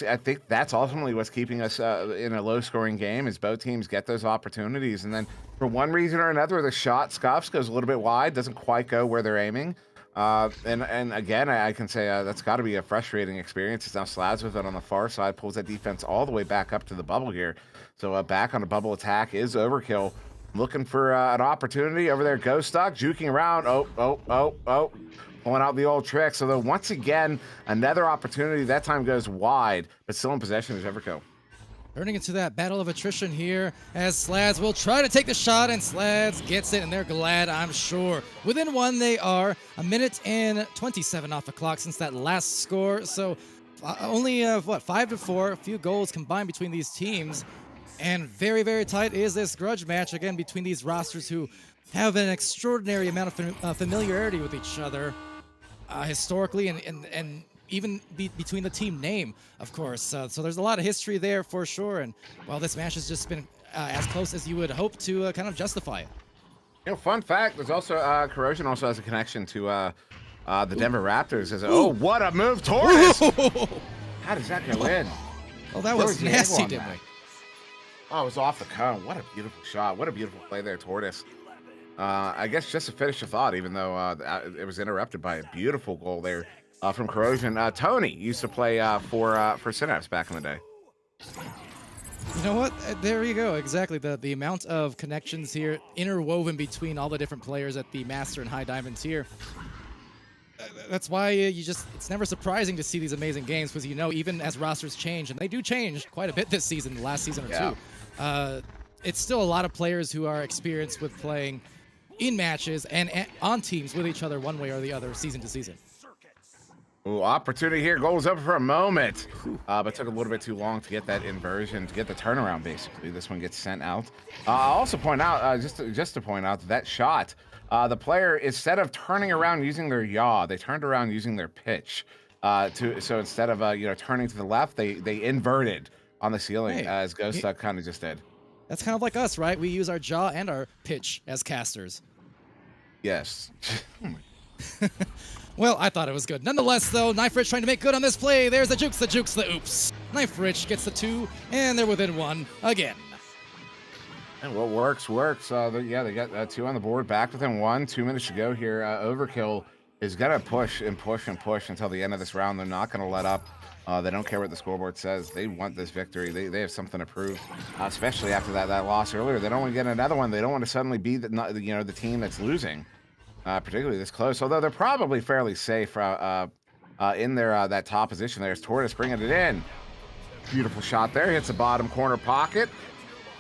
I think that's ultimately what's keeping us in a low-scoring game is both teams get those opportunities. And then for one reason or another, the shot scuffs, goes a little bit wide, doesn't quite go where they're aiming. And again, I can say that's got to be a frustrating experience. It's now Slads with it on the far side, pulls that defense all the way back up to the bubble here. So back on a bubble attack is overkill. Looking for an opportunity over there. Ghost Duck juking around. Oh. Pulling out the old trick. So though once again, another opportunity. That time goes wide, but still in possession is Everco. Turning into that battle of attrition here as Slads will try to take the shot, and Slads gets it, and they're glad, I'm sure. Within 1 they are, 1 minute and 27 off the clock since that last score. So only, 5-4, a few goals combined between these teams. And very, very tight is this grudge match, again, between these rosters who have an extraordinary amount of familiarity with each other historically and even between the team name, of course. So there's a lot of history there for sure. And, well, this match has just been as close as you would hope to kind of justify it. You know, fun fact, there's also Corrosion also has a connection to the Denver Raptors. Oh, what a move, Tortoise! How does that go in? Oh, that was nasty, didn't we? Oh, it was off the cone. What a beautiful shot. What a beautiful play there, Tortoise. I guess just to finish the thought, even though it was interrupted by a beautiful goal there from Corrosion. Tony used to play for Synapse back in the day. You know what? There you go. Exactly. The amount of connections here interwoven between all the different players at the Master and High Diamond tier. That's why it's never surprising to see these amazing games, because even as rosters change, and they do change quite a bit this season, the last season or two, it's still a lot of players who are experienced with playing in matches and on teams with each other one way or the other, season to season. Ooh, opportunity here. Goals up for a moment, but took a little bit too long to get that inversion, to get the turnaround, basically. This one gets sent out. I'll also point out, just to point out, that shot, the player, instead of turning around using their yaw, they turned around using their pitch. So instead of turning to the left, they inverted on the ceiling, as Ghost Duck kind of just did. That's kind of like us, right? We use our jaw and our pitch as casters. Yes. Well, I thought it was good. Nonetheless, though, Knife Rich trying to make good on this play. There's the jukes, the oops. Knife Rich gets the 2, and they're within 1 again. And what works. They got 2 on the board, back within 1. 2 minutes to go here. Overkill is going to push until the end of this round. They're not going to let up. They don't care what the scoreboard says. They want this victory. They have something to prove, especially after that loss earlier. They don't want to get another one. They don't want to suddenly be the team that's losing, particularly this close. Although they're probably fairly safe in their that top position. There's Tortoise bringing it in. Beautiful shot there. Hits the bottom corner pocket.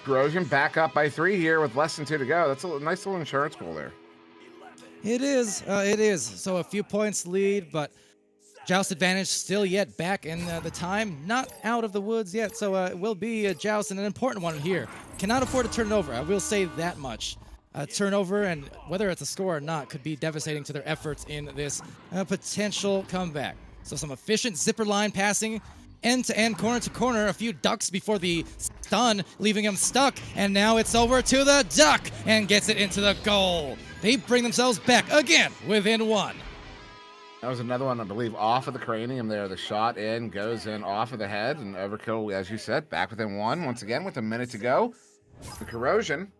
Corrosion back up by 3 here with less than 2 to go. That's a nice little insurance goal there. It is. It is. So a few points lead, but Joust advantage still yet back in the time. Not out of the woods yet, so it will be a Joust, and an important one here. Cannot afford to turn it over. I will say that much. Turnover, and whether it's a score or not, could be devastating to their efforts in this potential comeback. So some efficient zipper line passing, end-to-end, corner to corner, a few ducks before the stun, leaving him stuck, and now it's over to the duck, and gets it into the goal. They bring themselves back again within 1. That was another one, I believe, off of the cranium there. The shot in goes in off of the head, and Overkill, as you said, back within 1 once again with a minute to go. The Corrosion,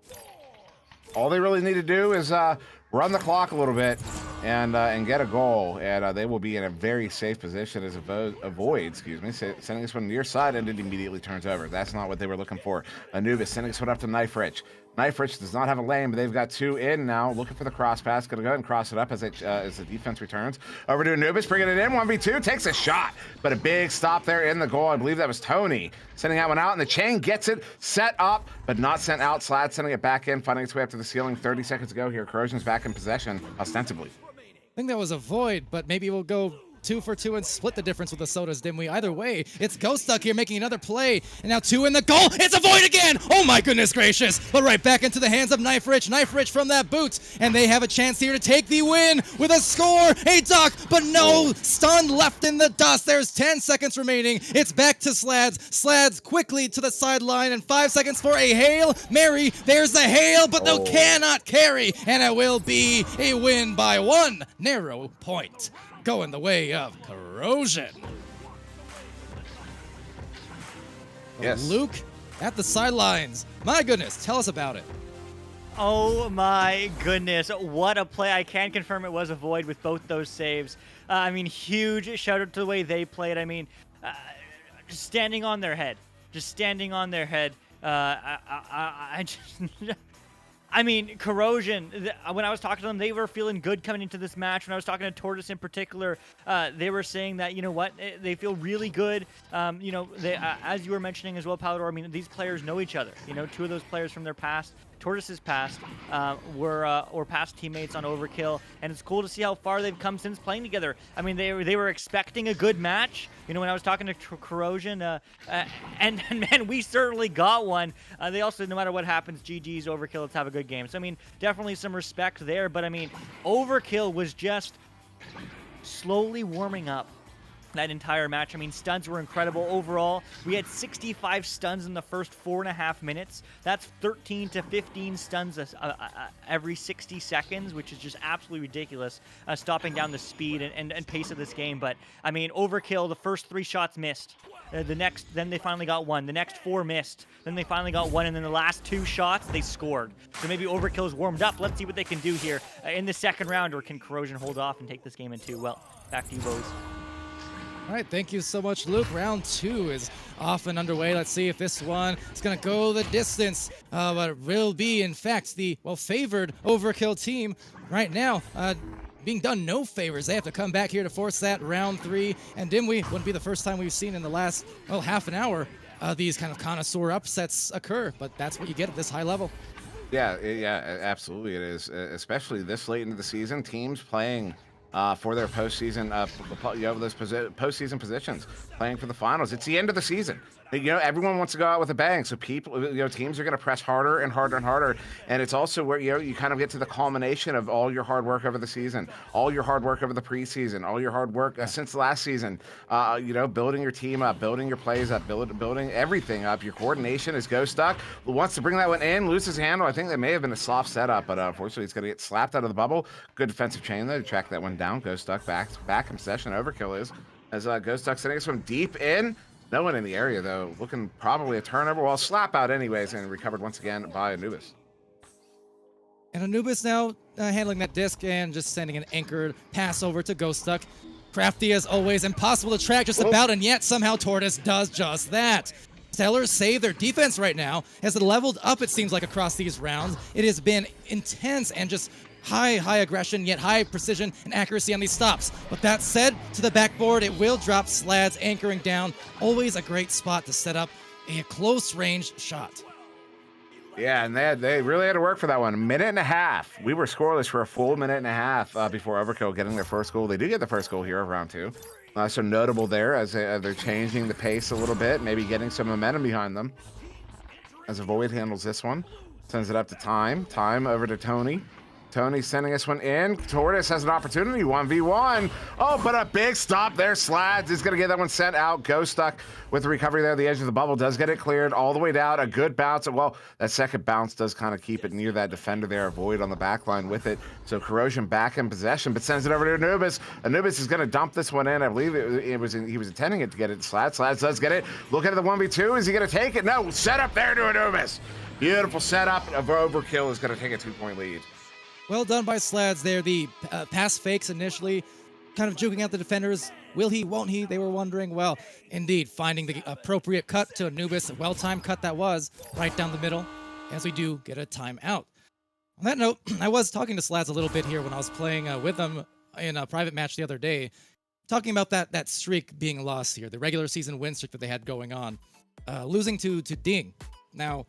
all they really need to do is run the clock a little bit and get a goal, and they will be in a very safe position as Avoid, sending this one near side, and it immediately turns over. That's not what they were looking for. Anubis sending this one up to Knife Rich. Knife Rich does not have a lane, but they've got 2 in now, looking for the cross pass. Going to go ahead and cross it up as the defense returns. Over to Anubis, bringing it in, 1v2, takes a shot, but a big stop there in the goal. I believe that was Tony sending that one out, and the chain gets it set up, but not sent out. Slad sending it back in, finding its way up to the ceiling. 30 seconds to go here. Corrosion's back in possession, ostensibly. I think that was a void, but maybe we'll go 2 for 2 and split the difference with the sodas, Dimwee. Either way, it's Ghost Duck here making another play, and now 2 in the goal. It's a void again. Oh my goodness gracious! But right back into the hands of Knife Rich. Knife Rich from that boot, and they have a chance here to take the win with a score. A duck, but no stun left in the dust. There's 10 seconds remaining. It's back to Slads. Slads quickly to the sideline, and 5 seconds for a Hail Mary. There's the Hail, but no, cannot carry, and it will be a win by 1 narrow point, going the way of Corrosion. Yes. Luke at the sidelines. My goodness, tell us about it. Oh my goodness, what a play. I can confirm it was a void with both those saves. I mean, huge shout out to the way they played. I mean, just standing on their head. I mean, Corrosion, when I was talking to them, they were feeling good coming into this match. When I was talking to Tortoise in particular, they were saying that, you know what, they feel really good. You know, as you were mentioning as well, Palador, I mean, these players know each other. You know, 2 of those players from their past, Tortoise's past, were past teammates on Overkill, and it's cool to see how far they've come since playing together. I mean, they were expecting a good match. You know, when I was talking to Corrosion, and man, we certainly got one. They also said no matter what happens, GG's Overkill, let's have a good game. So I mean, definitely some respect there. But I mean, Overkill was just slowly warming up that entire match. I mean, stuns were incredible overall. We had 65 stuns in the first 4.5 minutes. That's 13 to 15 stuns every 60 seconds, which is just absolutely ridiculous, stopping down the speed and pace of this game. But I mean, Overkill, the first 3 shots missed. Then they finally got 1. The next 4 missed. Then they finally got 1, and then the last 2 shots they scored. So maybe Overkill's warmed up. Let's see what they can do here in the second round, or can Corrosion hold off and take this game in 2? Well, back to you, boys. All right, thank you so much, Luke. Round 2 is off and underway. Let's see if this one is going to go the distance. But it will be, in fact, the, favored Overkill team right now. Being done no favors. They have to come back here to force that round 3. And Dimwee, wouldn't be the first time we've seen in the last, half an hour these kind of connoisseur upsets occur. But that's what you get at this high level. Yeah, absolutely it is. Especially this late into the season, teams playing for their postseason, those postseason positions, playing for the finals. It's the end of the season. You know, everyone wants to go out with a bang, so people, teams are going to press harder and harder and harder. And it's also where you kind of get to the culmination of all your hard work over the season, all your hard work over the preseason, all your hard work since last season. Building your team up, building your plays up, building everything up. Your coordination is Ghost Duck. Wants to bring that one in, loses handle. I think that may have been a soft setup, but unfortunately, it's going to get slapped out of the bubble. Good defensive chain though to track that one down. Ghost Duck back in possession. Overkill is as Ghost Duck sending us from deep in. No one in the area, though. Looking probably a turnover. Well, slap out anyways, and recovered once again by Anubis. And Anubis now handling that disc and just sending an anchored pass over to Ghost Duck. Crafty as always, impossible to track just about, and yet somehow Tortoise does just that. Stellars save their defense right now as it leveled up, it seems like, across these rounds. It has been intense and just high aggression, yet high precision and accuracy on these stops. But that said, to the backboard, it will drop Slads anchoring down. Always a great spot to set up a close-range shot. Yeah, and they really had to work for that one. A minute and a half. We were scoreless for a full minute and a half before Overkill getting their first goal. They do get the first goal here of round 2. So notable there as they're changing the pace a little bit, maybe getting some momentum behind them. As Avoid handles this one. Sends it up to Time. Time over to Tony. Tony sending us one in. Tortoise has an opportunity, 1v1. Oh, but a big stop there. Slads is going to get that one sent out. Ghost stuck with the recovery there. The edge of the bubble does get it cleared all the way down. A good bounce. Well, that second bounce does kind of keep it near that defender there. Avoid on the back line with it. So Corrosion back in possession, but sends it over to Anubis. Anubis is going to dump this one in. I believe he was intending it to get it. Slads does get it. Look at the 1v2. Is he going to take it? No. Set up there to Anubis. Beautiful setup of Overkill is going to take a 2-point lead. Well done by Slads there. The pass fakes initially, kind of juking out the defenders. Will he, won't he? They were wondering. Well, indeed, finding the appropriate cut to Anubis. A well-timed cut that was, right down the middle, as we do get a timeout. On that note, I was talking to Slads a little bit here when I was playing with them in a private match the other day, talking about that streak being lost here, the regular season win streak that they had going on, losing to Ding. Now,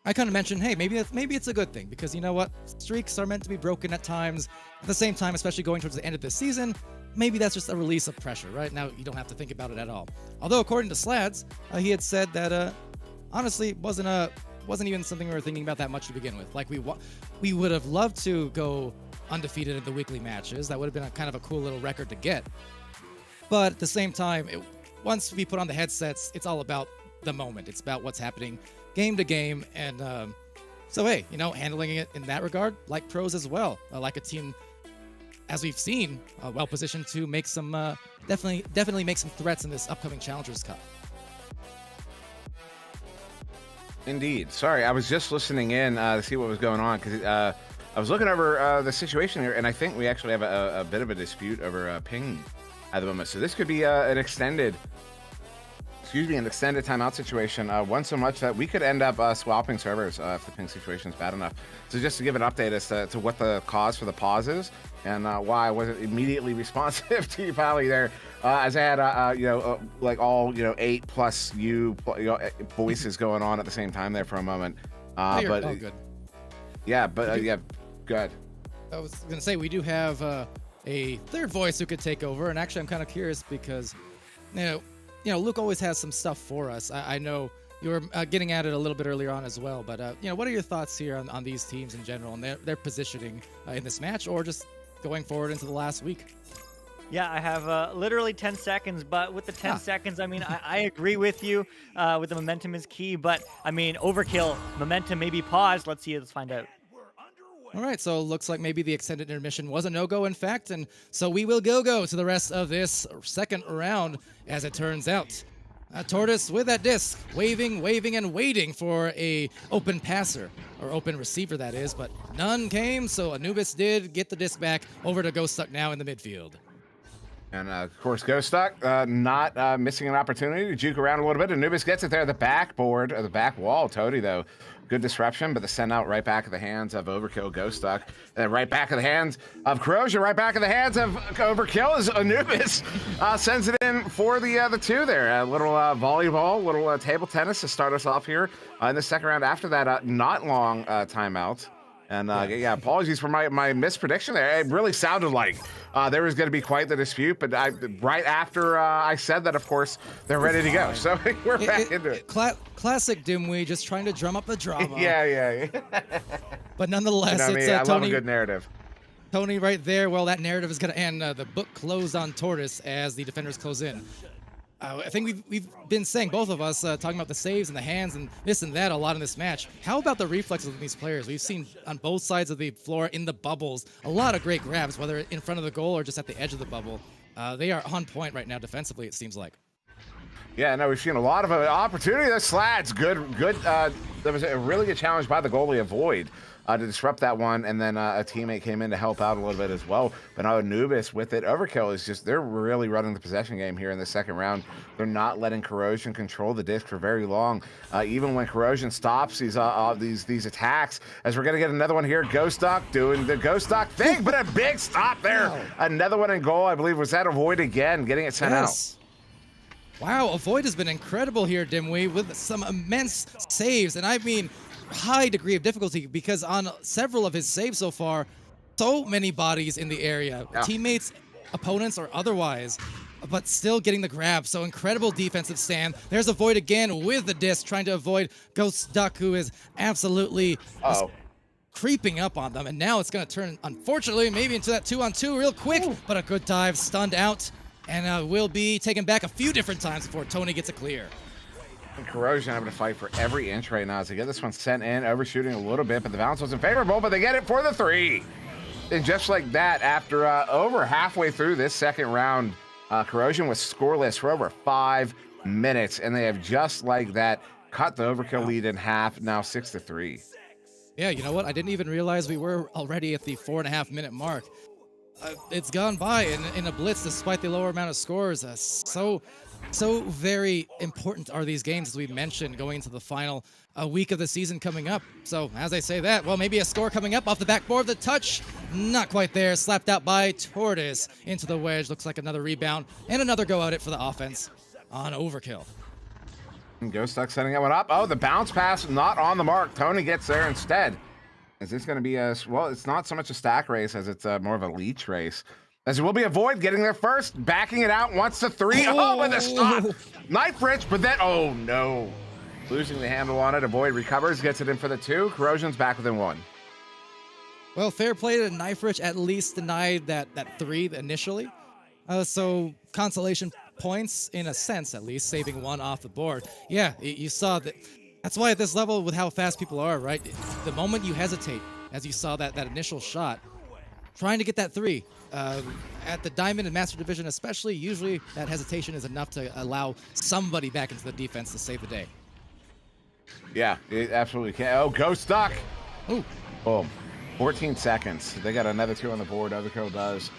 I kind of mentioned, hey, maybe it's a good thing, because you know what? Streaks are meant to be broken at times. At the same time, especially going towards the end of the season, maybe that's just a release of pressure, right? Now, you don't have to think about it at all. Although, according to Slads, he had said that, honestly, wasn't even something we were thinking about that much to begin with. Like, we would have loved to go undefeated in the weekly matches. That would have been kind of a cool little record to get. But at the same time, once we put on the headsets, it's all about the moment. It's about what's happening game to game, and so hey, you know, handling it in that regard, like pros as well, like a team, as we've seen, well positioned to make some definitely make some threats in this upcoming Challengers Cup. Indeed. Sorry, I was just listening in to see what was going on, because I was looking over the situation here, and I think we actually have a bit of a dispute over ping at the moment. So this could be an extended timeout situation, one so much that we could end up swapping servers if the ping situation is bad enough. So just to give an update as to what the cause for the pause is, and why I wasn't immediately responsive to you, Pally, there, as I had, like all, 8 plus voices going on at the same time there for a moment. But all good. Yeah, but yeah, good. I was gonna say, we do have a third voice who could take over, and actually I'm kind of curious because, Luke always has some stuff for us. I know you were getting at it a little bit earlier on as well, but what are your thoughts here on these teams in general and their positioning in this match, or just going forward into the last week? Yeah, I have literally 10 seconds, but with the 10 seconds, I mean, I agree with you with the momentum is key, but I mean, Overkill, momentum maybe paused. Let's find out. All right, so it looks like maybe the extended intermission was a no-go, in fact, and so we will go to the rest of this second round, as it turns out. Tortoise with that disc, waving, and waiting for a open passer, or open receiver, that is, but none came, so Anubis did get the disc back over to Ghost Stuck now in the midfield. And of course, Ghost Stuck not missing an opportunity to juke around a little bit. Anubis gets it there, the backboard, or the back wall. Toady, though, good disruption, but the send out right back of the hands of Overkill, Ghost Stuck. And then right back of the hands of Corrosion, right back of the hands of Overkill is Anubis. Sends it in for the two there. A little volleyball, little table tennis to start us off here in the second round. After that, not long timeout. And yeah, apologies for my misprediction there. It really sounded like there was going to be quite the dispute, but right after I said that, of course, they're ready to go. So we're back into it. Classic Dimwee, just trying to drum up the drama. Yeah. But nonetheless, it's I Tony. love a good narrative. Tony right there. Well, that narrative is going to end. The book closed on Tortoise as the defenders close in. I think we've been saying, both of us, talking about the saves and the hands and this and that a lot in this match. How about the reflexes of these players? We've seen on both sides of the floor in the bubbles a lot of great grabs, whether in front of the goal or just at the edge of the bubble. They are on point right now defensively, it seems like. Yeah, no, we've seen a lot of opportunity. The Slads, good. There was a really good challenge by the goalie, Avoid, to disrupt that one, and then a teammate came in to help out a little bit as well. But now Anubis with it. Overkill is just, they're really running the possession game here in the second round. They're not letting Corrosion control the disc for very long. Even when Corrosion stops these attacks, as we're going to get another one here. Ghost Duck doing the Ghost Duck thing, but a big stop there. Wow. Another one in goal, I believe. Was that Avoid again, getting it sent out. Wow, Avoid has been incredible here, Dimwee, with some immense saves, and I mean high degree of difficulty, because on several of his saves so far, so many bodies in the area, teammates, opponents, or otherwise, but still getting the grab. So incredible defensive stand. There's Avoid again with the disc, trying to avoid Ghost Duck, who is absolutely creeping up on them, and now it's going to turn, unfortunately, maybe into that 2-on-2 real quick, but a good dive, stunned out, and will be taken back a few different times before Tony gets a clear. And Corrosion having to fight for every inch right now as they get this one sent in, overshooting a little bit, but the bounce wasn't favorable, but they get it for the 3. And just like that, after over halfway through this second round, Corrosion was scoreless for over 5 minutes, and they have just like that cut the Overkill lead in half, now 6-3. Yeah, you know what? I didn't even realize we were already at the 4.5-minute mark. It's gone by in a blitz despite the lower amount of scores. So very important are these games, as we mentioned, going into the final week of the season coming up. So as I say that, well, maybe a score coming up off the backboard. The touch, not quite there. Slapped out by Tortoise into the wedge. Looks like another rebound and another go at it for the offense on Overkill. And Ghost Duck setting that one up. Oh, the bounce pass not on the mark. Tony gets there instead. Is this going to be a, well, it's not so much a stack race as it's more of a leech race. As it will be a Void getting there first, backing it out, wants the 3. Oh, with a stop. Knife Rich, but then, oh no. Losing the handle on it. A Void recovers, gets it in for the 2. Corrosion's back within 1. Well, fair play to Knife Rich, at least denied that 3 initially. So consolation points, in a sense at least, saving 1 off the board. Yeah, you saw that. That's why at this level, with how fast people are, right? The moment you hesitate, as you saw that initial shot, trying to get that 3, at the Diamond and Master Division especially, usually that hesitation is enough to allow somebody back into the defense to save the day. Yeah, it absolutely can. Oh, Ghost Duck. Ooh. Boom. 14 seconds. They got another 2 on the board. Overkill does.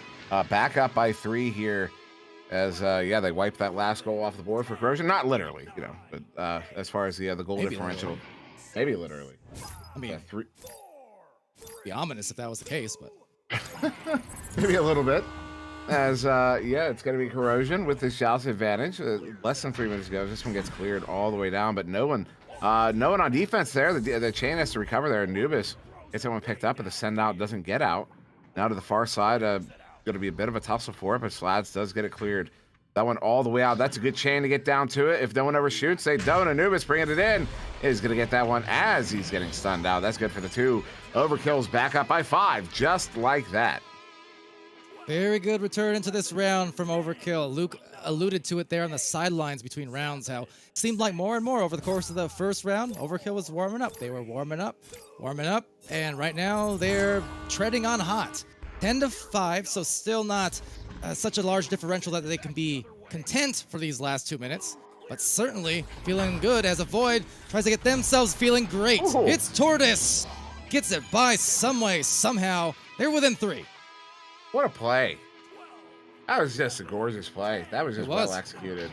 Back up by 3 here as, yeah, they wipe that last goal off the board for Corrosion. Not literally, you know, but as far as the goal maybe differential. Literally. Maybe literally. I mean, 3. Be ominous if that was the case, but. Maybe a little bit. As, yeah, it's going to be Corrosion with the shots advantage. Less than 3 minutes ago. This one gets cleared all the way down, but no one on defense there. The chain has to recover there. Anubis gets that one picked up, but the send out doesn't get out. Now to the far side, going to be a bit of a tussle for it, but Slads does get it cleared. That one all the way out. That's a good chain to get down to it. If no one ever shoots, they don't. Anubis bringing it in is going to get that one as he's getting stunned out. That's good for the 2. Overkill's back up by 5, just like that. Very good return into this round from Overkill. Luke alluded to it there on the sidelines between rounds, how it seemed like more and more over the course of the first round, Overkill was warming up. They were warming up, and right now they're treading on hot. 10-5, so still not such a large differential that they can be content for these last 2 minutes, but certainly feeling good as a Void tries to get themselves feeling great. Ooh. It's Tortoise. Gets it by some way, somehow. They're within 3. What a play. That was just a gorgeous play. That was just well executed.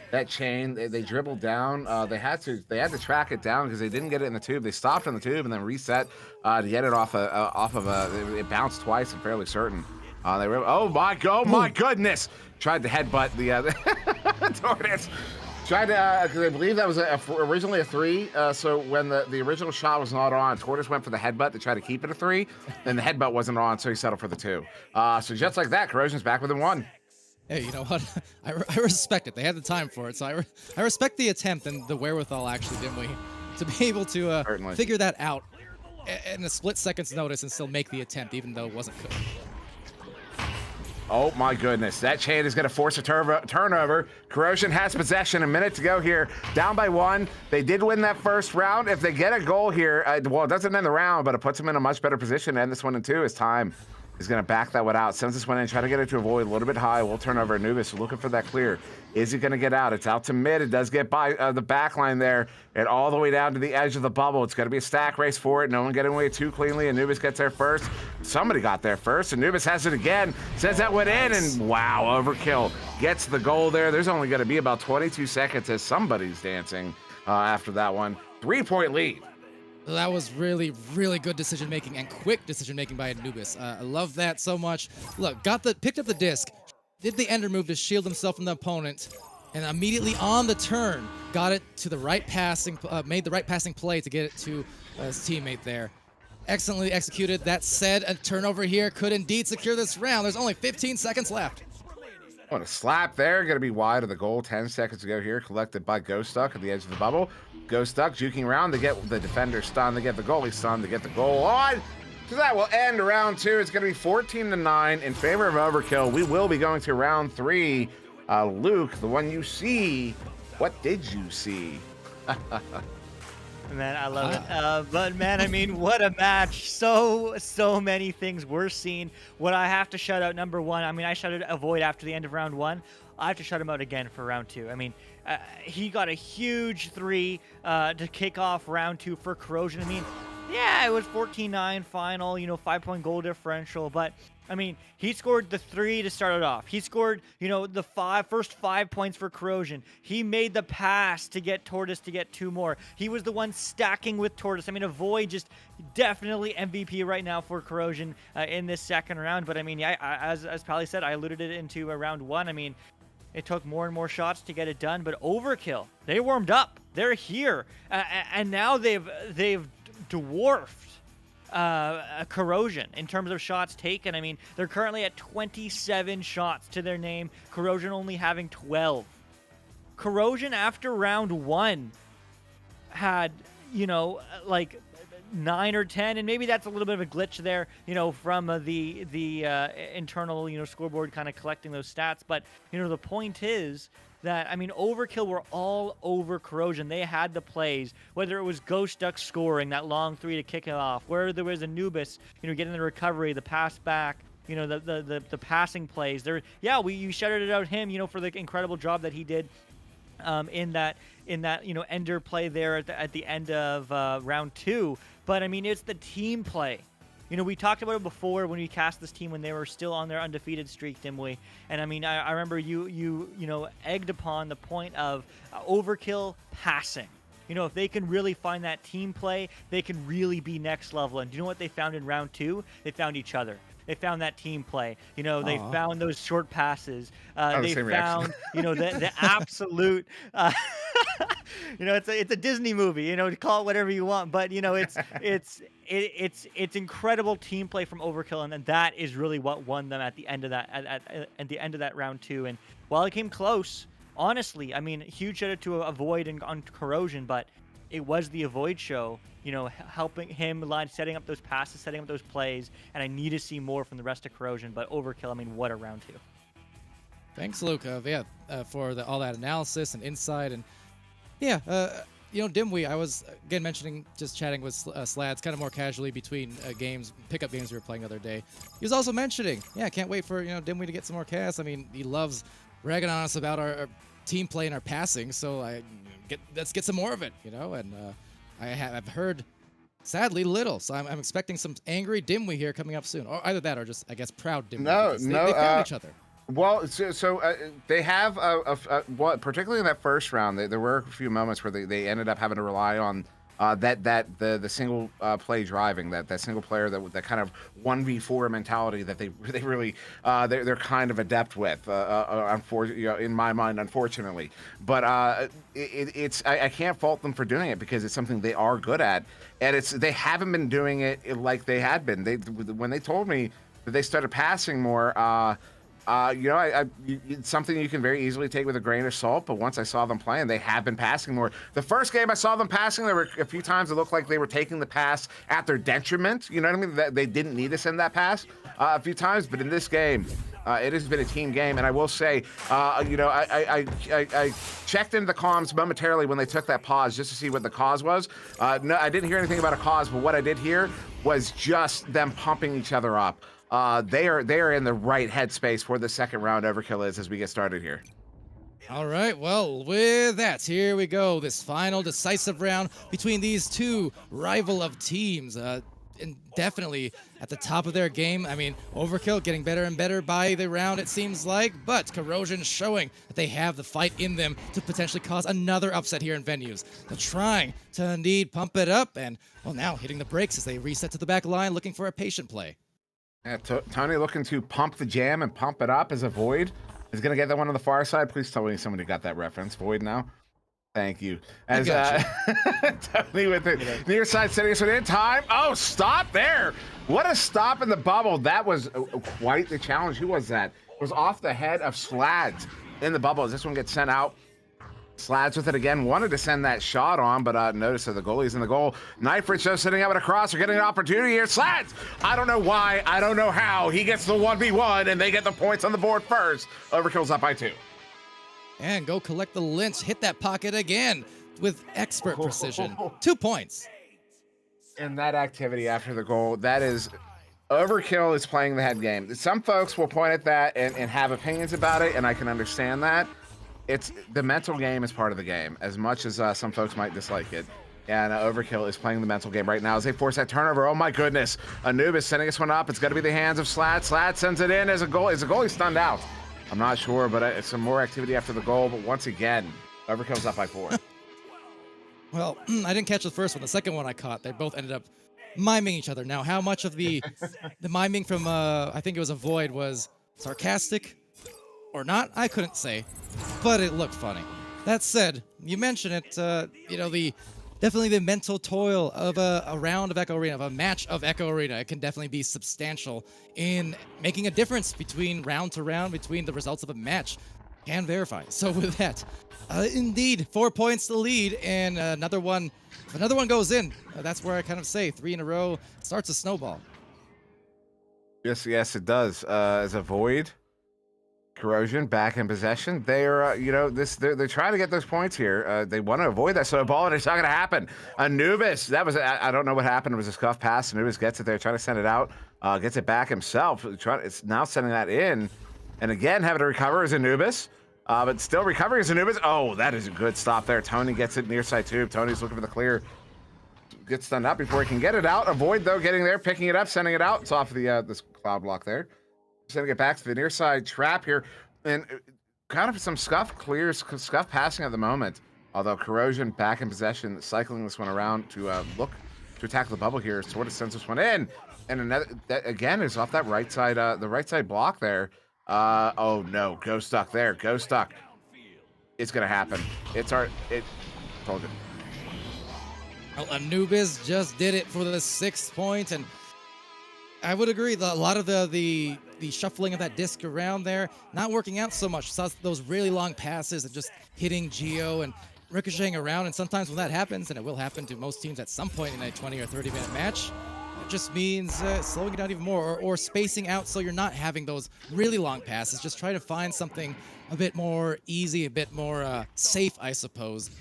That chain, they dribbled down. They had to track it down because they didn't get it in the tube. They stopped in the tube and then reset to get it off of a. It bounced twice. I'm fairly certain. They were. Oh my goodness! Tried to headbutt the Tortoise. Tried to because I believe that was originally a 3. So when the original shot was not on, Tortoise went for the headbutt to try to keep it a 3. Then the headbutt wasn't on, so he settled for the 2. So just like that, Corrosion's back within 1. Hey, you know what? I respect it. They had the time for it, so I respect the attempt and the wherewithal, actually, didn't we? To be able to figure that out in a split second's notice and still make the attempt, even though it wasn't good. Oh my goodness, that chain is going to force a turnover. Corrosion has possession, a minute to go here. Down by 1. They did win that first round. If they get a goal here, well, it doesn't end the round, but it puts them in a much better position to end this one in 2 as time is going to back that one out. Sends this one in, try to get it to avoid a little bit high. We'll turn over Anubis, looking for that clear. Is he going to get out? It's out to mid. It does get by the back line there and all the way down to the edge of the bubble. It's going to be a stack race for it. No one getting away too cleanly. Anubis gets there first. Somebody got there first. Anubis has it again. Says that went in, and wow, Overkill gets the goal there. There's only going to be about 22 seconds as somebody's dancing after that one. 3-point lead. That was really, really good decision-making and quick decision-making by Anubis. I love that so much. Look, picked up the disc, did the ender move to shield himself from the opponent, and immediately on the turn, got it to the right passing, made the right passing play to get it to his teammate there. Excellently executed. That said, a turnover here could indeed secure this round. There's only 15 seconds left. Oh, and a slap there. Going to be wide of the goal. 10 seconds to go here. Collected by Ghost Duck at the edge of the bubble. Ghost Duck juking around to get the defender stunned. They get the goalie stunned to get the goal on. So that will end round 2. It's going to be 14-9 in favor of Overkill. We will be going to round 3. Luke, the one you see, what did you see? Man, I love it. But man, I mean, what a match. So many things we're seeing. What I have to shout out, number one, I mean, I shouted Avoid after the end of round 1. I have to shut him out again for round 2. I mean, he got a huge 3 to kick off round 2 for Corrosion. I mean, yeah, it was 14-9 final, 5-point goal differential, but I mean, he scored the 3 to start it off. He scored, the first 5 points for Corrosion. He made the pass to get Tortoise to get 2 more. He was the one stacking with Tortoise. I mean, Avoid just definitely MVP right now for Corrosion in this second round. But I mean, yeah, as Pally said, I alluded it into round 1. I mean, it took more and more shots to get it done, but Overkill, they warmed up. They're here, and now they've dwarfed Corrosion in terms of shots taken. I mean, they're currently at 27 shots to their name. Corrosion only having 12. Corrosion after round 1 had, like 9 or 10, and maybe that's a little bit of a glitch there, from the internal, scoreboard kind of collecting those stats. But, the point is that, I mean, Overkill were all over Corrosion. They had the plays, whether it was Ghost Duck scoring that long 3 to kick it off, where there was Anubis, getting the recovery, the pass back, the passing plays. You shouted it out him, for the incredible job that he did in that ender play there at the end of round 2. But I mean, it's the team play. We talked about it before when we cast this team when they were still on their undefeated streak, Dimwee. And I mean, I remember you egged upon the point of Overkill passing. If they can really find that team play, they can really be next level. And do you know what they found in round 2? They found each other. They found that team play. They found those short passes. They found, the absolute. It's a Disney movie. Call it whatever you want, but it's incredible team play from Overkill, and then that is really what won them at the end of that at the end of that round 2. And while it came close, honestly, I mean, huge shout out to Avoid and on Corrosion, but it was the Avoid show, helping him setting up those passes, setting up those plays, and I need to see more from the rest of Corrosion. But Overkill, I mean, what a round 2. Thanks, Luke. For all that analysis and insight, and Dimwee, I was again mentioning, just chatting with Slads kind of more casually between pickup games we were playing the other day. He was also mentioning, can't wait for Dimwee to get some more casts. I mean, he loves ragging on us about our team play and our passing, so let's get some more of it, and I've heard sadly little, so I'm expecting some angry Dimwee here coming up soon, or either that or just, I guess, proud Dimwee. They found each other. Well, so they have particularly in that first round, there were a few moments where they ended up having to rely on the single play driving, that single player, that kind of 1v4 mentality that they really they're kind of adept with, in my mind, unfortunately. But I can't fault them for doing it, because it's something they are good at, and they haven't been doing it like they had been. When they told me that they started passing more. It's something you can very easily take with a grain of salt, but once I saw them playing, they have been passing more. The first game I saw them passing, there were a few times it looked like they were taking the pass at their detriment. You know what I mean? That they didn't need to send that pass a few times, but in this game, it has been a team game, and I will say, I checked into the comms momentarily when they took that pause just to see what the cause was. No, I didn't hear anything about a cause, but what I did hear was just them pumping each other up. They are in the right headspace for the second round. Overkill is, as we get started here. All right, well, with that, here we go. This final decisive round between these two rival of teams. And definitely at the top of their game. I mean, Overkill getting better and better by the round, it seems like, but Corrosion showing that they have the fight in them to potentially cause another upset here in venues. They're trying to indeed pump it up, and, well, now hitting the brakes as they reset to the back line, looking for a patient play. Yeah, Tony looking to pump the jam and pump it up as a Void. Is going to get that one on the far side. Please tell me somebody got that reference. Void now. Thank you. As Tony with the near side setting us in time. Oh, stop there. What a stop in the bubble. That was quite the challenge. Who was that? was off the head of Slads in the bubble as this one gets sent out. Slads with it again, wanted to send that shot on, but notice that the goalie's in the goal. Knifrich just sitting out with a cross. They're getting an opportunity here. Slads, I don't know why, I don't know how. He gets the 1v1, and they get the points on the board first. Overkill's up by 2. And go collect the lynch. Hit that pocket again with expert precision. 2 points. And that activity after the goal, that is... Overkill is playing the head game. Some folks will point at that and have opinions about it, and I can understand that. It's the mental game is part of the game, as much as some folks might dislike it. And Overkill is playing the mental game right now as they force that turnover. Oh my goodness. Anubis sending this one up. It's going to be the hands of Slat. Slat sends it in as a goal. Is the goalie stunned out? I'm not sure, but it's some more activity after the goal. But once again, Overkill's up by 4. Well, I didn't catch the first one. The second one I caught. They both ended up miming each other. Now, how much of the miming from, I think it was a Void, was sarcastic or not? I couldn't say, but it looked funny. That said, you mentioned it, you know, definitely the mental toil of a round of Echo Arena, of a match of Echo Arena. It can definitely be substantial in making a difference between round to round, between the results of a match. Can verify. So with that, indeed, 4 points to lead, and another one goes in. That's where I kind of say 3 in a row starts a snowball. Yes, it does. As a Void, Corrosion back in possession. They're, you know, they're trying to get those points here. They want to avoid that snowball, and it's not going to happen. Anubis, I don't know what happened. It was a scuff pass. Anubis gets it there, trying to send it out, gets it back himself. It's now sending that in, and again having to recover is Anubis. But still recovering as Anubis. Oh, that is a good stop there. Tony gets it near side tube. Tony's looking for the clear. Gets stunned up before he can get it out. Avoid, though, getting there, picking it up, sending it out. It's off the this cloud block there. Sending it back to the near side trap here. And kind of some scuff passing at the moment. Although Corrosion back in possession, cycling this one around to look to attack the bubble here. Sort of sends this one in. And another, that again is off that right side, the right side block there. Oh no, go stuck there. Go stuck. It's gonna happen. Told you. Well, Anubis just did it for the 6th point, and I would agree that a lot of the shuffling of that disc around there not working out so much. Saw those really long passes and just hitting Geo and ricocheting around, and sometimes when that happens, and it will happen to most teams at some point in a 20 or 30 minute match, it just means slowing it down even more, or spacing out so you're not having those really long passes. Just try to find something a bit more easy, a bit more safe, I suppose,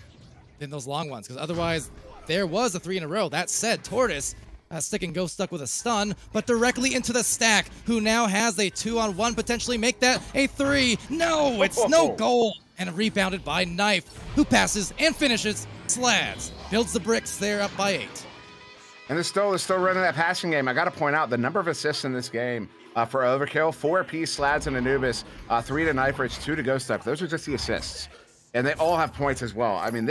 than those long ones. Because otherwise, there was a 3 in a row. That said, Tortoise sticking Ghost stuck with a stun, but directly into the stack, who now has a 2-on-1, potentially make that a 3. No, it's no goal. And rebounded by Knife, who passes and finishes. Slads builds the bricks there, up by 8. And they're still running that passing game. I got to point out the number of assists in this game for Overkill: 4 apiece, Slads and Anubis, 3 to Knifrich, 2 to Ghost Stuck. Those are just the assists, and they all have points as well. I mean,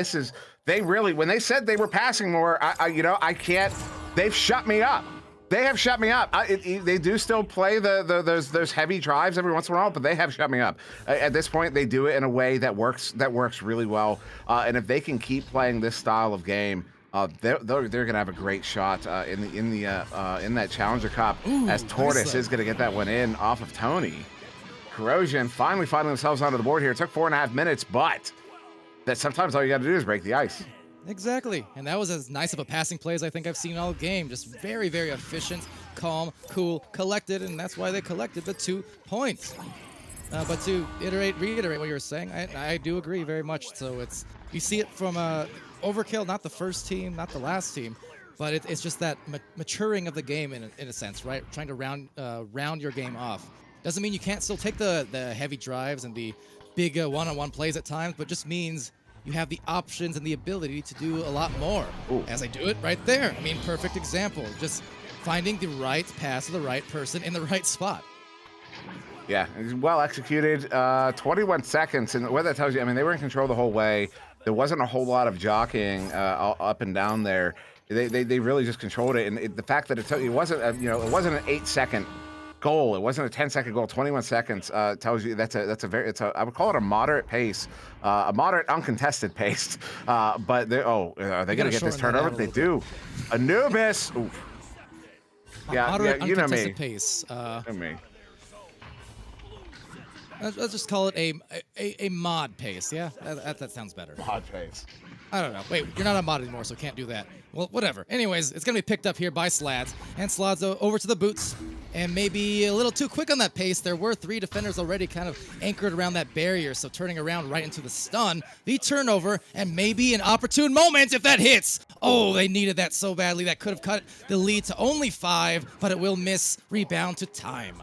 they really, when they said they were passing more, I can't. They've shut me up. They have shut me up. They do still play those heavy drives every once in a while, but they have shut me up. At this point, they do it in a way that works really well. And if they can keep playing this style of game, they're gonna have a great shot in that Challenger Cup. Ooh, as Tortoise is gonna get that one in off of Tony. Corrosion finally finding themselves onto the board here. It took 4.5 minutes, but that sometimes all you got to do is break the ice. Exactly, and that was as nice of a passing play as I think I've seen all game. Just very, very efficient, calm, cool, collected, and that's why they collected the 2 points. But to reiterate what you were saying, I do agree very much. So you see it from Overkill, not the first team, not the last team, but it's just that maturing of the game in a sense, right? Trying to round your game off. Doesn't mean you can't still take the heavy drives and the big one-on-one plays at times, but just means you have the options and the ability to do a lot more. Ooh. As I do it right there. I mean, perfect example. Just finding the right pass to the right person in the right spot. Yeah, well executed. 21 seconds, and what that tells you, I mean, they were in control the whole way. There wasn't a whole lot of jockeying up and down there. They really just controlled it, and the fact that it wasn't an 8-second goal. It wasn't a 10-second goal. 21 seconds tells you I would call it a moderate pace, a moderate uncontested pace. But are they going to get this turnover? They do. Anubis. Oof. Yeah, you know me. Pace. You know me. let's just call it a mod pace. Yeah, that sounds better. Mod pace. I don't know. Wait, you're not a mod anymore, so can't do that. Well, whatever. Anyways, it's going to be picked up here by Slads. And Slads over to the boots. And maybe a little too quick on that pace. There were 3 defenders already kind of anchored around that barrier, so turning around right into the stun. The turnover, and maybe an opportune moment if that hits. Oh, they needed that so badly. That could have cut the lead to only 5, but it will miss. Rebound to time.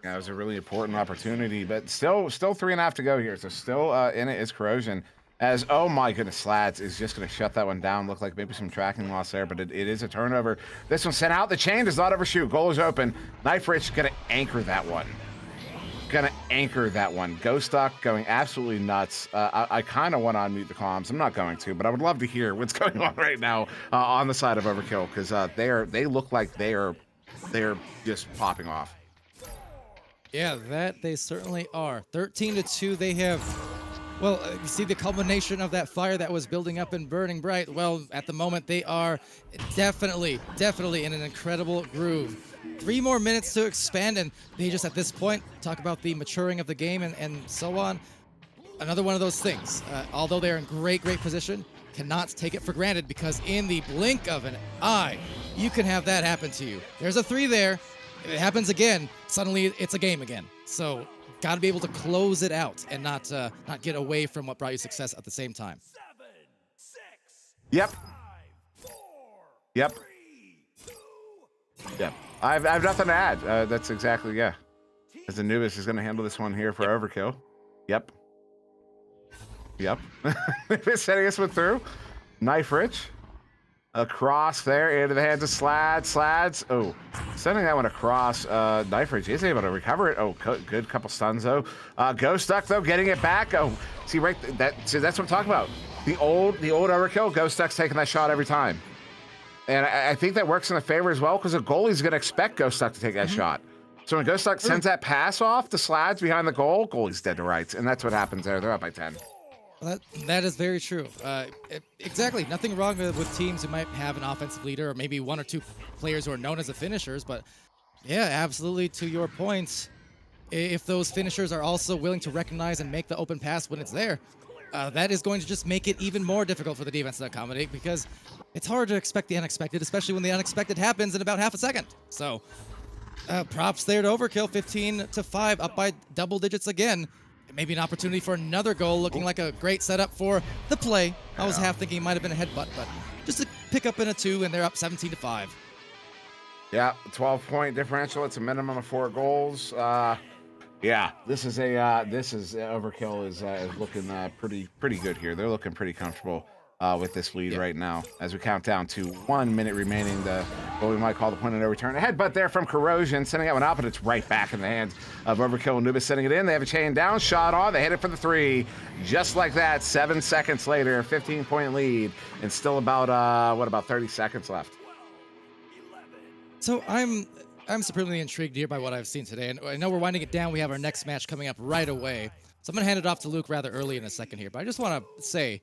Yeah, it was a really important opportunity, but still 3.5 to go here. So still in it is Corrosion. As, oh my goodness, Slads is just going to shut that one down. Looked like maybe some tracking loss there, but it is a turnover. This one sent out. The chain does not overshoot. Goal is open. Knife Rich going to anchor that one. Ghost Duck going absolutely nuts. I kind of want to unmute the comms. I'm not going to, but I would love to hear what's going on right now on the side of Overkill, because they look like they're just popping off. Yeah, that they certainly are. 13-2, they have... Well, you see the culmination of that fire that was building up and burning bright. Well, at the moment, they are definitely in an incredible groove. 3 more minutes to expand, and they just, at this point, talk about the maturing of the game and so on. Another one of those things. Although they're in great position, cannot take it for granted, because in the blink of an eye, you can have that happen to you. There's a 3 there. If it happens again, suddenly it's a game again. So... got to be able to close it out and not get away from what brought you success at the same time. 7, 6, Yep. 5, 4, Yep. 3, 2, Yep. I've nothing to add. That's exactly, yeah. As Anubis is going to handle this one here for Overkill. Yep. Setting us one through. Knife Rich. Across there into the hands of Slads. Oh, sending that one across. Knife Rich is able to recover it. Oh, good couple stuns though. Ghost Duck though, getting it back. Oh, see that's what I'm talking about. The old Overkill. Ghost Duck's taking that shot every time, and I think that works in the favor as well, because the goalie's gonna expect Ghost Duck to take that shot. So when Ghost Duck sends that pass off to Slads behind the goal, goalie's dead to rights, and that's what happens there. They're up by 10. That is very true. Exactly. Nothing wrong with teams who might have an offensive leader or maybe 1 or 2 players who are known as the finishers. But yeah, absolutely to your point, if those finishers are also willing to recognize and make the open pass when it's there, that is going to just make it even more difficult for the defense to accommodate, because it's hard to expect the unexpected, especially when the unexpected happens in about half a second. So props there to Overkill. 15-5, up by double digits again. Maybe an opportunity for another goal, looking like a great setup for the play. I was half thinking it might have been a headbutt, but just a pick up in a 2, and they're up 17-5. Yeah, 12-point differential. It's a minimum of 4 goals. Yeah, this is Overkill is looking pretty good here. They're looking pretty comfortable with this lead right now, as we count down to 1 minute remaining. What we might call the point of no return. A headbutt there from Corrosion, sending that one out, but it's right back in the hands of Overkill. Anubis sending it in. They have a chain down, shot on. They hit it for the 3, just like that. 7 seconds later, 15-point lead, and still about 30 seconds left. So I'm supremely intrigued here by what I've seen today, and I know we're winding it down. We have our next match coming up right away, so I'm gonna hand it off to Luke rather early in a second here. But I just want to say,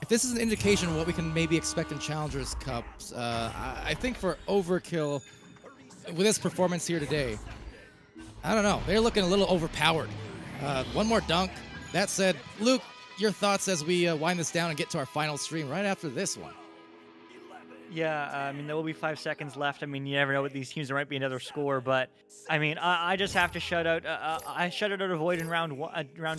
if this is an indication of what we can maybe expect in Challengers Cups, I think for Overkill, with this performance here today, I don't know. They're looking a little overpowered. One more dunk. That said, Luke, your thoughts as we wind this down and get to our final stream right after this one. Yeah, I mean, there will be 5 seconds left. I mean, you never know with these teams. There might be another score, but I mean, I just have to shout out. I shouted out Avoid in round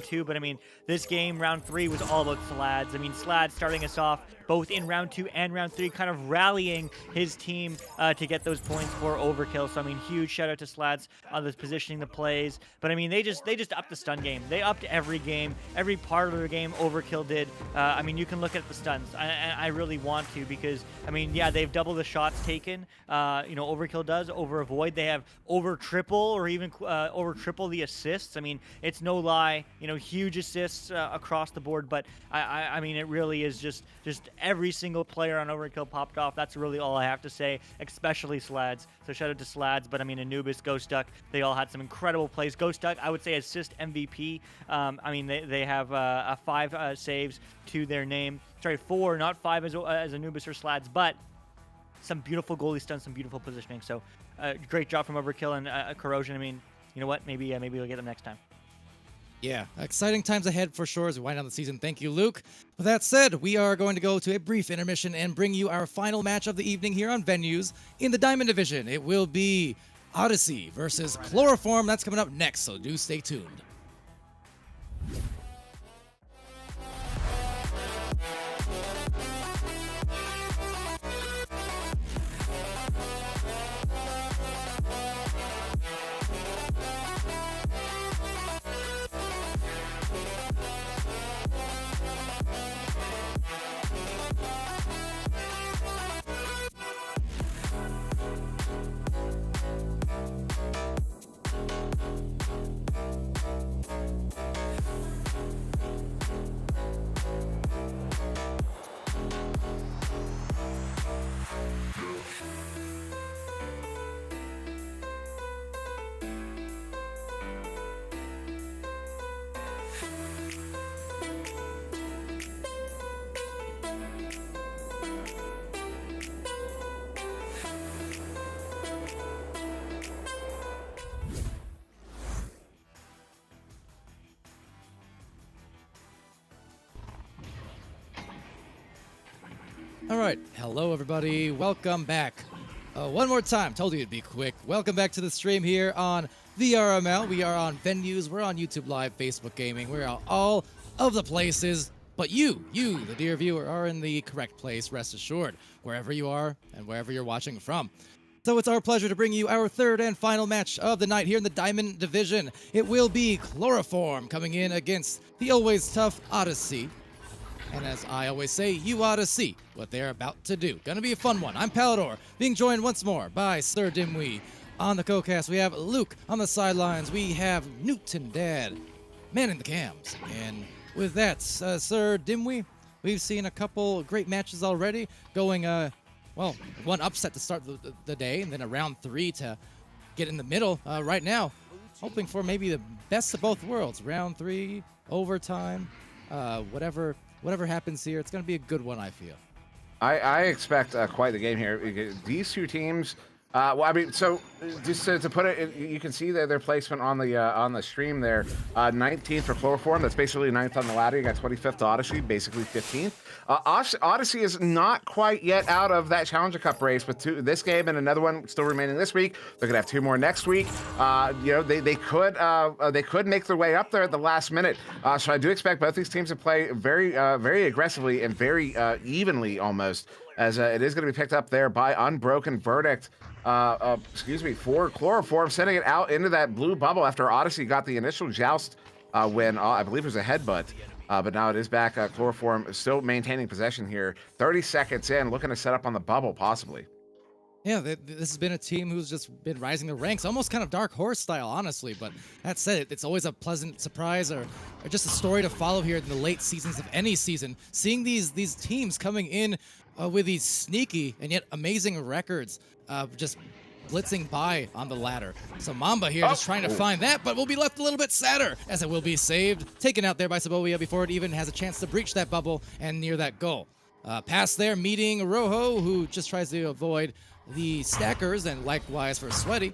2, but I mean, this game, round 3, was all about Slads. I mean, Slads starting us off both in round 2 and round 3, kind of rallying his team to get those points for Overkill. So I mean, huge shout out to Slads on this positioning the plays. But I mean, they just upped the stun game. They upped every game, every part of their game. Overkill did. I mean, you can look at the stuns. I really want to, because I mean, yeah, they've doubled the shots taken. Overkill does over Avoid. They have over triple or even over triple the assists. I mean, it's no lie. Huge assists across the board. But I mean, it really is just every single player on Overkill popped off. That's really all I have to say, especially Slads. So shout out to Slads. But I mean, Anubis, Ghost Duck, they all had some incredible plays. Ghost Duck, I would say assist MVP. I mean, they have 5 saves to their name. Sorry, 4, not 5 as Anubis or Slads, but some beautiful goalie stunts, some beautiful positioning. So great job from Overkill and Corrosion. I mean, you know what? Maybe we'll get them next time. Yeah, exciting times ahead for sure as we wind down the season. Thank you, Luke. With that said, we are going to go to a brief intermission and bring you our final match of the evening here on Venues in the Diamond Division. It will be Odyssey versus Chloroform. That's coming up next, so do stay tuned. All right, hello everybody, welcome back. One more time, told you it'd be quick. Welcome back to the stream here on VRML. We are on Venues, we're on YouTube Live, Facebook Gaming, we're on all of the places. But you, the dear viewer, are in the correct place, rest assured, wherever you are and wherever you're watching from. So it's our pleasure to bring you our third and final match of the night here in the Diamond Division. It will be Chloroform coming in against the always tough Odyssey. And as I always say, you ought to see what they're about to do. Gonna be a fun one. I'm Palador, being joined once more by Sir Dimwee. On the co-cast, we have Luke on the sidelines. We have Newton Dad, manning the cams. And with that, Sir Dimwee, we've seen a couple great matches already going, well, one upset to start the day, and then a round 3 to get in the middle right now. Hoping for maybe the best of both worlds. Round 3, overtime, whatever happens here, it's going to be a good one, I feel. I expect quite the game here. These two teams, well, I mean, so just to put it, you can see their placement on the stream there. 19th for Chloroform. That's basically 9th on the ladder. You got 25th to Odyssey, basically 15th. Odyssey is not quite yet out of that Challenger Cup race with this game and another one still remaining this week. They're gonna have 2 more next week. You know, they could make their way up there at the last minute. So I do expect both these teams to play very aggressively and very evenly almost, as it is going to be picked up there by Unbroken Verdict. For Chloroform, sending it out into that blue bubble after Odyssey got the initial joust win. I believe it was a headbutt. But now it is back. Chloroform still maintaining possession here. 30 seconds in, looking to set up on the bubble, possibly. Yeah, this has been a team who's just been rising the ranks, almost kind of Dark Horse style, honestly. But that said, it's always a pleasant surprise or just a story to follow here in the late seasons of any season. Seeing these teams coming in with these sneaky and yet amazing records, just blitzing by on the ladder. So Mamba here just trying to find that, but will be left a little bit sadder as it will be saved. Taken out there by Sabovia before it even has a chance to breach that bubble and near that goal. Pass there, meeting Rojo, who just tries to avoid the stackers, and likewise for Sweaty.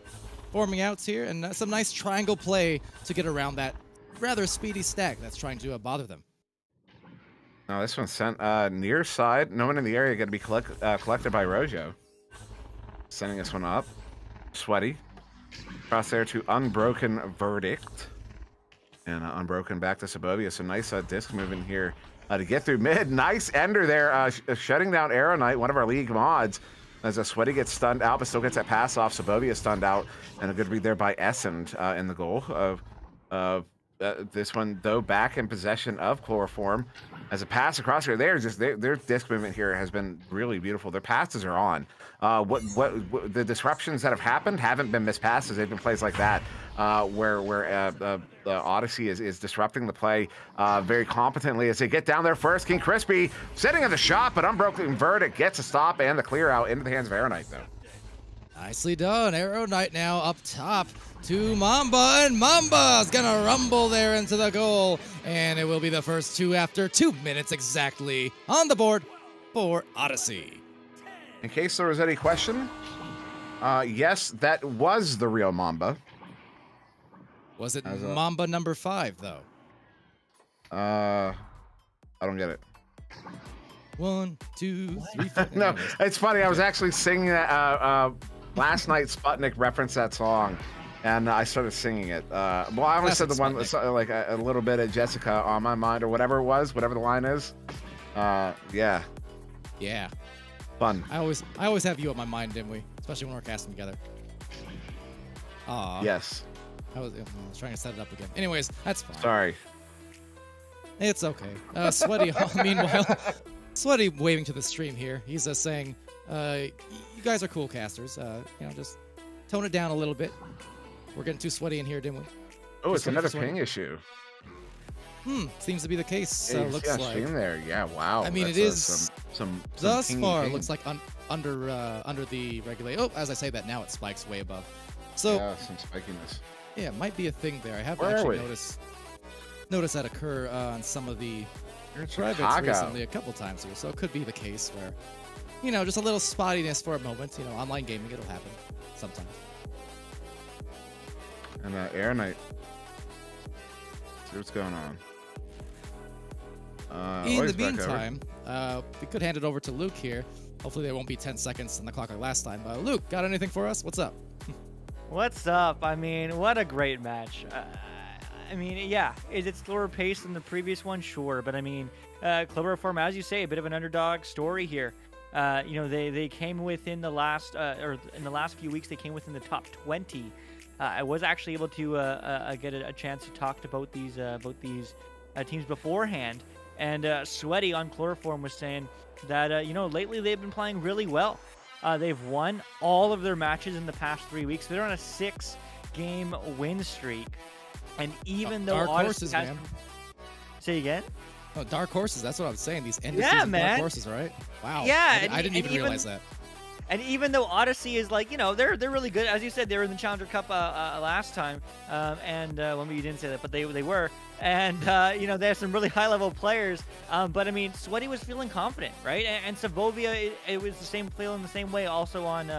Forming outs here, and some nice triangle play to get around that rather speedy stack that's trying to bother them. Now this one's sent near side. No one in the area going to be collected by Rojo. Sending this one up. Sweaty. Cross there to Unbroken Verdict. And Unbroken back to Sabovia. So nice disc movement here to get through mid. Nice ender there. Shutting down Arrow Knight, one of our league mods. As Sweaty gets stunned out, but still gets that pass off. Sabovia stunned out. And a good read there by Essend in the goal. This one, though, back in possession of Chloroform. As a pass across here, their disc movement here has been really beautiful. Their passes are on. What the disruptions that have happened haven't been missed passes. They've been plays like that where Odyssey is disrupting the play very competently as they get down there first. King Crispy setting on the shot, but Unbroken Verdict gets a stop and the clear out into the hands of Arrow Knight, though. Nicely done. Arrow Knight now up top to Mamba, and Mamba's gonna rumble there into the goal, and it will be the first 2 after 2 minutes exactly on the board for Odyssey. In case there was any question, yes, that was the real Mamba. Was it Mamba number 5, though? I don't get it. 1, 2, 3, 4. No, it's funny. I was actually singing that last night. Sputnik referenced that song, and I started singing it. Well, I only said the one like a little bit of Jessica on my mind or whatever it was, whatever the line is. Yeah. Yeah. Fun. I always have you on my mind, didn't we? Especially when we're casting together. Aw. Yes. I was trying to set it up again. Anyways, that's fine. Sorry. It's okay. Sweaty, meanwhile, Sweaty waving to the stream here. He's saying, you guys are cool casters. Just tone it down a little bit. We're getting too sweaty in here, didn't we? Oh, it's another ping issue. Seems to be the case. Yeah, Looks like. Stream there. Yeah, wow. I mean, That's, it is some thus far. ping. Looks like under the regulate. Oh, as I say that now, it spikes way above. So Yeah, some spikiness. yeah, it might be a thing there. I have Where are actually we? noticed that occur on some of the You're in privates Chicago. recently, a couple times here. So it could be the case where, just a little spottiness for a moment. Online gaming, it'll happen sometimes. And Air Knight. See what's going on. In he's the back over. meantime, we could hand it over to Luke here. Hopefully there won't be 10 seconds on the clock like last time. Luke, got anything for us? What's up? What's up? I mean, what a great match. Yeah, is it slower paced than the previous one? Sure, but I mean, Clover Form, as you say, a bit of an underdog story here. They came within the last, or in the last few weeks, they came within the top 20. I was actually able to get a chance to talk to both these teams beforehand, and Sweaty on Chloroform was saying that lately they've been playing really well. They've won all of their matches in the past 3 weeks. They're on a 6-game win streak, and even though Dark Odyssey horses, has... man. Say again? Oh, dark horses. That's what I'm saying. These end of Yeah, season man. dark horses, right? Wow. Yeah, I didn't even realize that. And even though Odyssey is like, they're really good. As you said, they were in the Challenger Cup last time. Well, you didn't say that, but they were. And, they have some really high-level players. But, I mean, Sweaty was feeling confident, right? And Savovia, it was the same, feeling the same way also on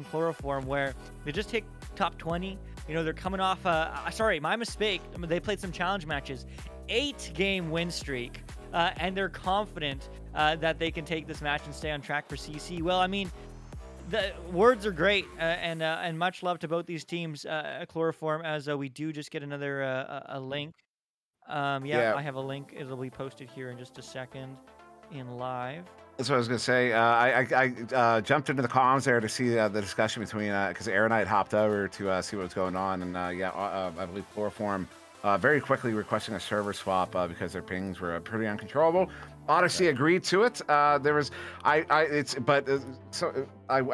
Chloroform, where they just hit top 20. They're coming off, sorry, my mistake. I mean, they played some challenge matches. 8-game win streak. And they're confident that they can take this match and stay on track for CC. Well, I mean, the words are great, and much love to both these teams, Chloroform, as we do just get another a link. Yeah. I have a link. It'll be posted here in just a second in live. That's what I was gonna say. I jumped into the comms there to see the discussion between because Aaron and I had hopped over to see what was going on, and I believe Chloroform very quickly requesting a server swap because their pings were pretty uncontrollable. Odyssey agreed to it. I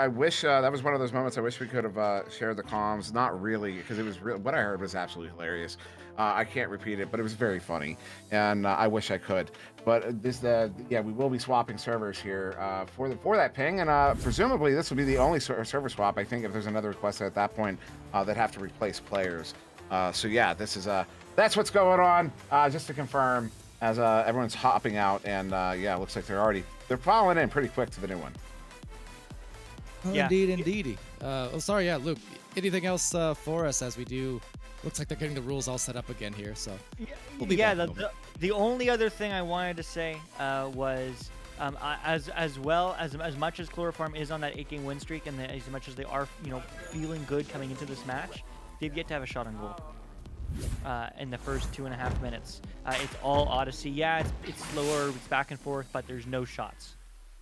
wish that was one of those moments. I wish we could have shared the comms. Not really, because it was real. What I heard was absolutely hilarious. I can't repeat it, but it was very funny, and I wish I could. But we will be swapping servers here for that ping, and presumably this will be the only server swap. I think if there's another request at that point, that have to replace players. This is that's what's going on. Just to confirm, as everyone's hopping out, and it looks like they're following in pretty quick to the new one. Yeah. Indeedy. Sorry, Luke. Anything else for us as we do? Looks like they're getting the rules all set up again here, so we'll be back. The only other thing I wanted to say was as much as Chloroform is on that 8-game win streak, and as much as they are feeling good coming into this match, they've yet to have a shot on goal in the first 2.5 minutes. It's all Odyssey. Yeah, it's slower, it's back and forth, but there's no shots.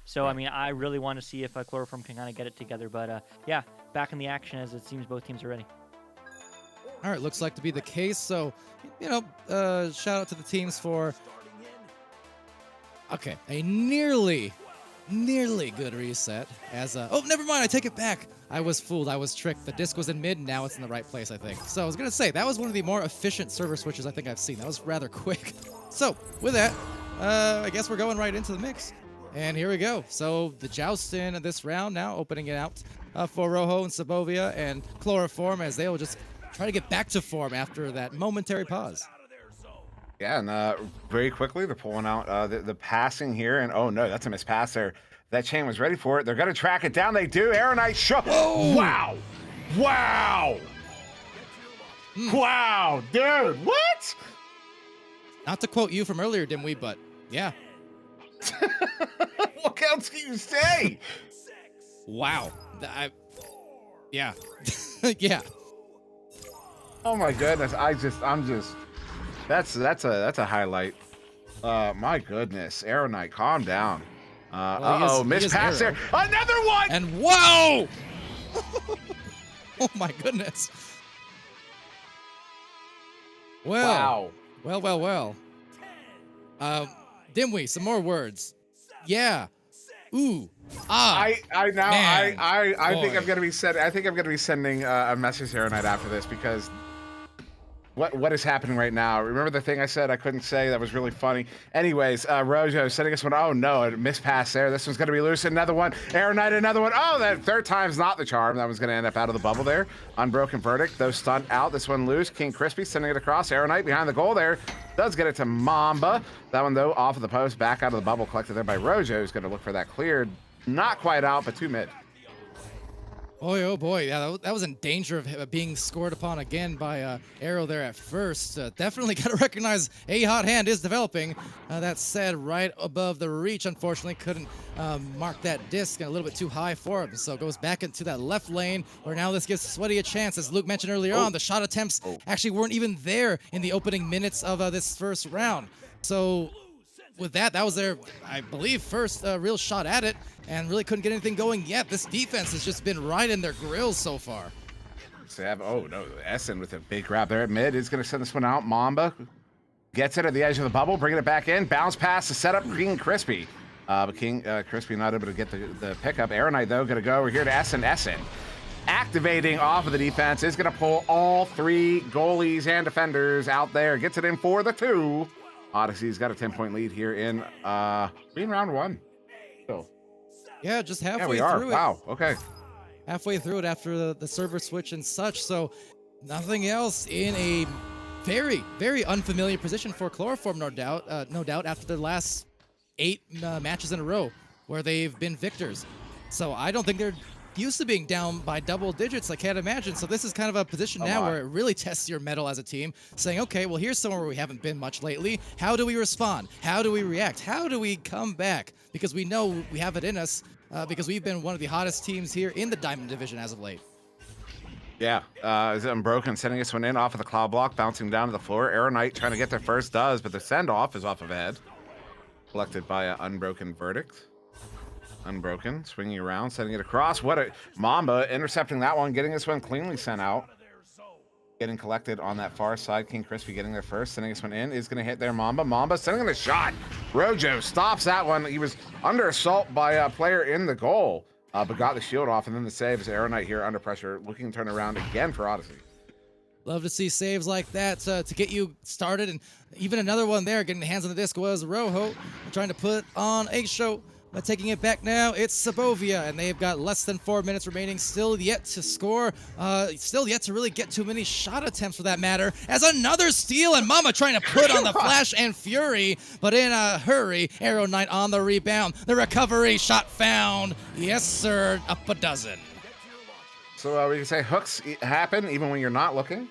So, I mean, I really want to see if Chloroform can kind of get it together. But, back in the action as it seems both teams are ready. All right, looks like to be the case. So, shout out to the teams for, a nearly good reset. As never mind, I take it back. I was fooled. I was tricked. The disc was in mid, and now it's in the right place, I think. So I was going to say, that was one of the more efficient server switches I think I've seen. That was rather quick. So, with that, I guess we're going right into the mix. And here we go. So the joust in this round now, opening it out for Rojo and Sabovia and Chloroform, as they will just try to get back to form after that momentary pause. Yeah, and very quickly they're pulling out the passing here, and oh no, that's a missed pass there. That chain was ready for it. They're going to track it down. They do. Aeronite shot. Wow. Wow. Wow, dude. What? Not to quote you from earlier, Dimwee, but yeah. What else can you say? Wow. Yeah. Yeah. Oh my goodness. I'm just. That's a highlight. My goodness. Arrow Knight, calm down. Well, missed pass there. Arrow. Another one. And whoa! Oh my goodness. Well. Wow. Well. Dimwee, some more words. Yeah. Ooh. Ah. I think boy. I'm gonna be sending a message here tonight after this, because what is happening right now? Remember the thing I said I couldn't say that was really funny? Anyways, Rojo sending us one. Oh no, a missed pass there. This one's gonna be loose. Another one. Arrow Knight, another one. Oh, that third time's not the charm. That one's gonna end up out of the bubble there. Unbroken verdict. Those stunned out. This one loose. King Crispy sending it across. Arrow Knight behind the goal there. Does get it to Mamba. That one though off of the post, back out of the bubble, collected there by Rojo, who's gonna look for that cleared. Not quite out, but 2 mid. Boy, oh boy, yeah, that was in danger of being scored upon again by Arrow there at first. Definitely got to recognize a hot hand is developing. That said, right above the reach, unfortunately, couldn't mark that disc, and a little bit too high for him. So goes back into that left lane, where now this gives Sweaty a chance. As Luke mentioned earlier on, the shot attempts actually weren't even there in the opening minutes of this first round. So with that was their, I believe, first real shot at it, and really couldn't get anything going yet. This defense has just been right in their grills so far. Oh no, Essen with a big grab there at mid is going to send this one out. Mamba gets it at the edge of the bubble, bringing it back in. Bounce pass to set up King Crispy. But King Crispy not able to get the pickup. Arrow Knight though going to go over here to Essen. Essen activating off of the defense is going to pull all 3 goalies and defenders out there. Gets it in for the 2. Odyssey's got a 10-point lead here in round 1. So yeah, just halfway we are. through it. Wow. Okay. Halfway through it after the server switch and such. So nothing else in a very, very unfamiliar position for Chloroform, no doubt. After the last 8 matches in a row where they've been victors. So I don't think they're used to being down by double digits. I can't imagine. So this is kind of a position now where it really tests your mettle as a team, saying, okay, well, here's somewhere where we haven't been much lately. How do we respond? How do we react? How do we come back? Because we know we have it in us, because we've been one of the hottest teams here in the Diamond Division as of late. Yeah, is Unbroken sending this one in off of the cloud block, bouncing down to the floor. Arrow Knight trying to get their first does, but the send-off is off of Ed. Collected by Unbroken verdict. Unbroken, swinging around, sending it across. What a Mamba intercepting that one, getting this one cleanly sent out. Getting collected on that far side. King Crispy getting there first, sending this one in. Is going to hit there. Mamba sending in the shot. Rojo stops that one. He was under assault by a player in the goal, but got the shield off, and then the save is Arrow Knight here under pressure, looking to turn around again for Odyssey. Love to see saves like that to get you started, and even another one there getting the hands on the disc was Rojo trying to put on a show. But taking it back now, it's Sabovia, and they've got less than 4 minutes remaining, still yet to score, still yet to really get too many shot attempts for that matter, as another steal, and Mama trying to put on the flash and fury, but in a hurry, Arrow Knight on the rebound, the recovery, shot found, yes sir, up a dozen. So we can say hooks happen even when you're not looking.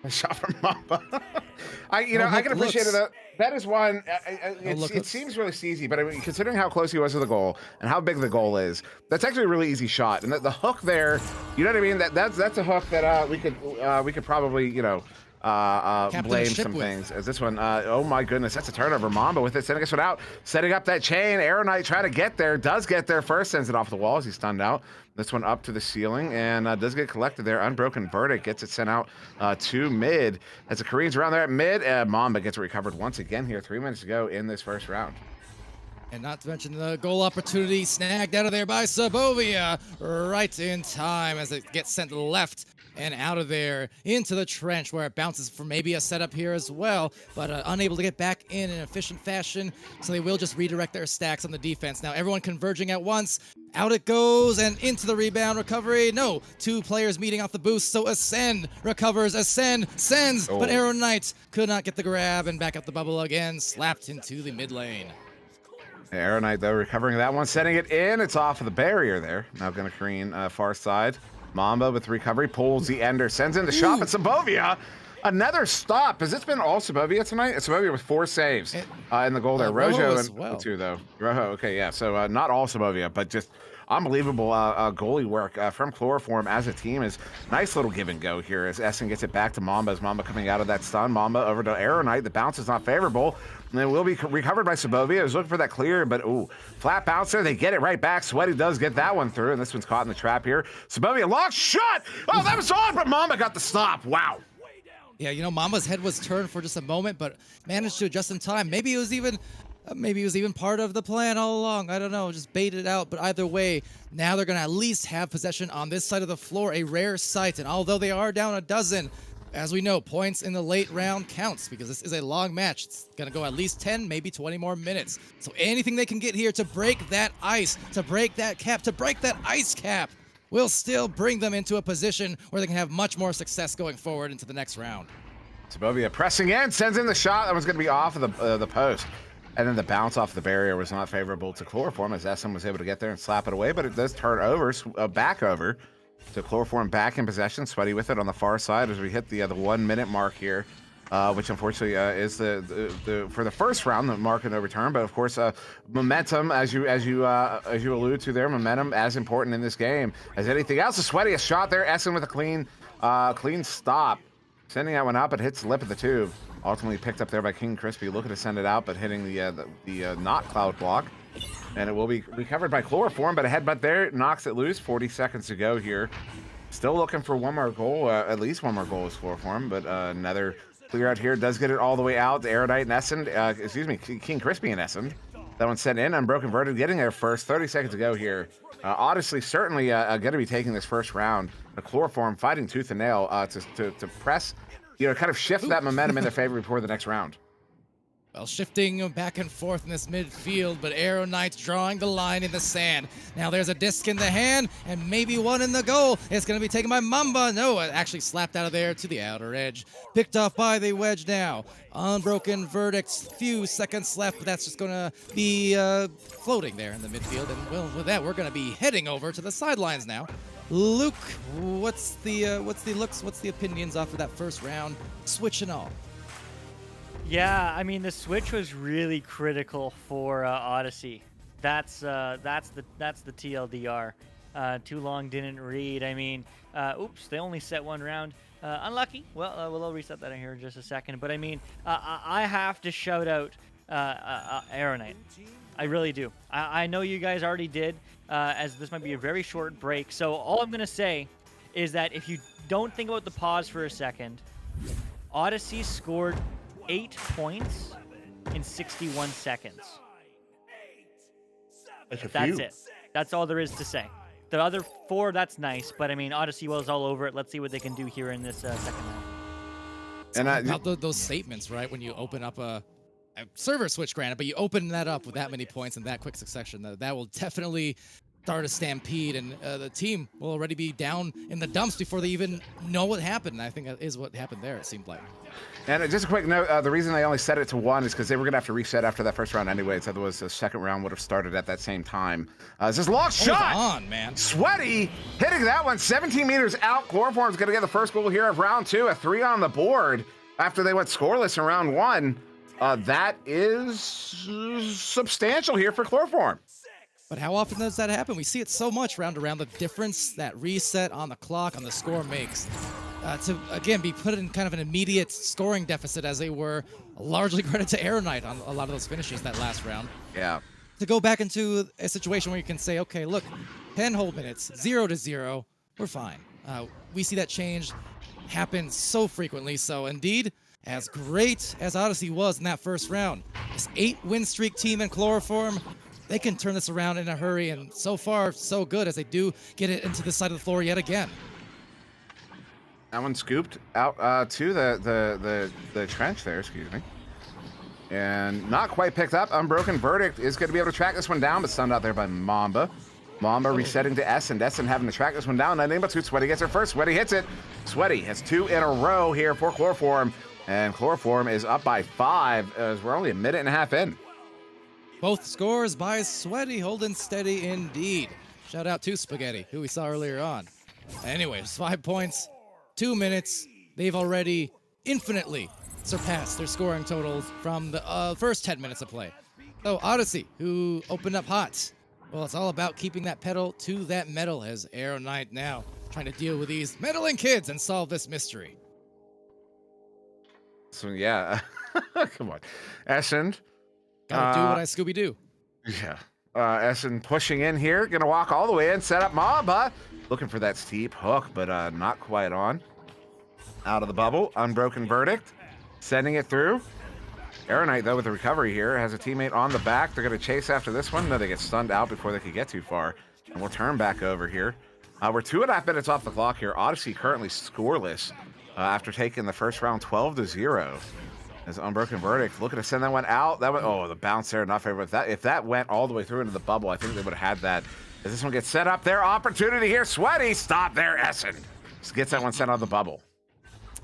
A shot from Mamba. I can appreciate it. That is one. It seems really easy, but I mean, considering how close he was to the goal and how big the goal is, that's actually a really easy shot. And the hook there, you know what I mean? That's a hook that we could probably blame some things. As this one, oh my goodness, that's a turnover. Mamba with it, sending this one out, setting up that chain. Arrow Knight trying to get there, does get there first, sends it off the wall as he's stunned out. This one up to the ceiling and does get collected there. Unbroken verdict gets it sent out to mid. As the Koreans around there at mid, Mamba gets it recovered once again here. 3 minutes to go in this first round. And not to mention the goal opportunity snagged out of there by Sabovia right in time as it gets sent left and out of there into the trench where it bounces for maybe a setup here as well, but unable to get back in an efficient fashion, so they will just redirect their stacks on the defense. Now everyone converging at once, out it goes and into the rebound recovery. No, 2 players meeting off the boost, so Ascend recovers, Ascend sends, but Arrow Knight could not get the grab and back up the bubble again, slapped into the mid lane. Arrow Knight though recovering that one, setting it in, it's off of the barrier there. Now gonna Korean far side. Mamba with recovery, pulls the ender, sends in the shot, but Sabovia Another stop. Has this been all Sabovia tonight? Sabovia with 4 saves in the goal there. Rojo Rojo as and well. 2 though. Rojo, okay, yeah. So not all Sabovia, but just unbelievable goalie work from Chloroform as a team. Is nice little give and go here as Essen gets it back to Mamba. As Mamba coming out of that stun. Mamba over to Aeronite. The bounce is not favorable. And then will be recovered by Sabovia. I was looking for that clear, but ooh, flat bouncer. They get it right back. Sweaty does get that one through, and this one's caught in the trap here. Sabovia locked shot. Oh, that was on, but Mamba got the stop. Wow. Yeah, you know, Mamba's head was turned for just a moment, but managed to adjust in time. Maybe it was even part of the plan all along. I don't know, just baited it out. But either way, now they're going to at least have possession on this side of the floor, a rare sight. And although they are down a dozen, as we know, points in the late round counts because this is a long match. It's going to go at least 10, maybe 20 more minutes. So anything they can get here to break that ice, to break that cap, to break that ice cap, will still bring them into a position where they can have much more success going forward into the next round. Sabovia pressing in, sends in the shot. That was going to be off of the post. And then the bounce off the barrier was not favorable to Chloroform as Essen was able to get there and slap it away, but it does turn over, back over. So Chloroform back in possession, Sweaty with it on the far side as we hit the 1 minute mark here, which unfortunately is the for the first round, the mark in overturn. But of course, momentum, as you allude to there, momentum as important in this game as anything else. The Sweaty a shot there, Essen with a clean stop, sending that one up. It hits the lip of the tube. Ultimately picked up there by King Crispy, looking to send it out, but hitting the not cloud block. And it will be recovered by Chloroform, but a headbutt there knocks it loose. 40 seconds to go here. Still looking for one more goal, at least one more goal is Chloroform, but another clear out here does get it all the way out. Aerodite and Essen, King Crispy and Essen. That one sent in. Unbroken Verdict getting there first. 30 seconds to go here. Odyssey certainly going to be taking this first round. The Chloroform fighting tooth and nail to press, kind of shift that momentum in their favor before the next round. Well, shifting back and forth in this midfield, but Arrow Knights drawing the line in the sand. Now there's a disc in the hand, and maybe one in the goal. It's going to be taken by Mamba. No, it actually slapped out of there to the outer edge. Picked off by the wedge now. Unbroken Verdicts, few seconds left, but that's just going to be floating there in the midfield. And well, with that, we're going to be heading over to the sidelines now. Luke, what's the opinions off of that first round, switch and all? Yeah, I mean the switch was really critical for Odyssey. That's the TLDR. Too long didn't read. I mean, oops, they only set one round. Unlucky. Well, we'll reset that in here in just a second. But I mean, I have to shout out Aeronite. I really do. I know you guys already did, as this might be a very short break. So all I'm gonna say is that if you don't think about the pause for a second, Odyssey scored 8 points in 61 seconds. That's it. That's all there is to say. The other 4, that's nice, but I mean, Odyssey was all over it. Let's see what they can do here in this second round. And those statements, right? When you open up a server switch, granted, but you open that up with that many points in that quick succession, that will definitely start a stampede, and the team will already be down in the dumps before they even know what happened. And I think that is what happened there, it seemed like. And just a quick note, the reason they only set it to 1 is because they were going to have to reset after that first round anyways. Otherwise, the second round would have started at that same time. This is long shot! On, man. Sweaty hitting that one 17 meters out. Chloroform's going to get the first goal here of round 2, a 3 on the board after they went scoreless in round 1. That is substantial here for Chloroform. But how often does that happen? We see it so much round to round. The difference that reset on the clock, on the score makes. To, again, be put in kind of an immediate scoring deficit as they were, largely credit to Aeronite on a lot of those finishes that last round. Yeah. To go back into a situation where you can say, okay, look, 10 whole minutes, 0-0, we're fine. We see that change happen so frequently. So indeed, as great as Odyssey was in that first round, this 8-win streak team in Chloroform, they can turn this around in a hurry, and so far, so good as they do get it into the side of the floor yet again. That one scooped out to the trench there, excuse me. And not quite picked up. Unbroken Verdict is going to be able to track this one down, but stunned out there by Mamba. Mamba resetting to Essen. Essen having to track this one down. Nothing but 2. Sweaty gets her first. Sweaty hits it. Sweaty has 2 in a row here for Chloroform. And Chloroform is up by 5 as we're only a minute and a half in. Both scores by Sweaty, holding steady indeed. Shout out to Spaghetti, who we saw earlier on. Anyways, 5 points, 2 minutes. They've already infinitely surpass their scoring totals from the first 10 minutes of play. So Odyssey, who opened up hot. Well, it's all about keeping that pedal to that metal as Aero Knight now trying to deal with these meddling kids and solve this mystery. So yeah, come on, Essen. Gotta do what I Scooby-Doo. Yeah, Essen pushing in here, gonna walk all the way in, set up Mamba, looking for that steep hook, but not quite on. Out of the bubble, Unbroken Verdict, sending it through. Aero Knight, though, with the recovery here, has a teammate on the back. They're going to chase after this one. No, they get stunned out before they could get too far. And we'll turn back over here. We're 2.5 minutes off the clock here. Odyssey currently scoreless after taking the first round 12-0. As Unbroken Verdict looking to send that one out. That one, oh, the bounce there, not favorable. If that went all the way through into the bubble, I think they would have had that. As this one gets set up, their opportunity here. Sweaty, stop there, Essen. Just gets that one sent out of the bubble.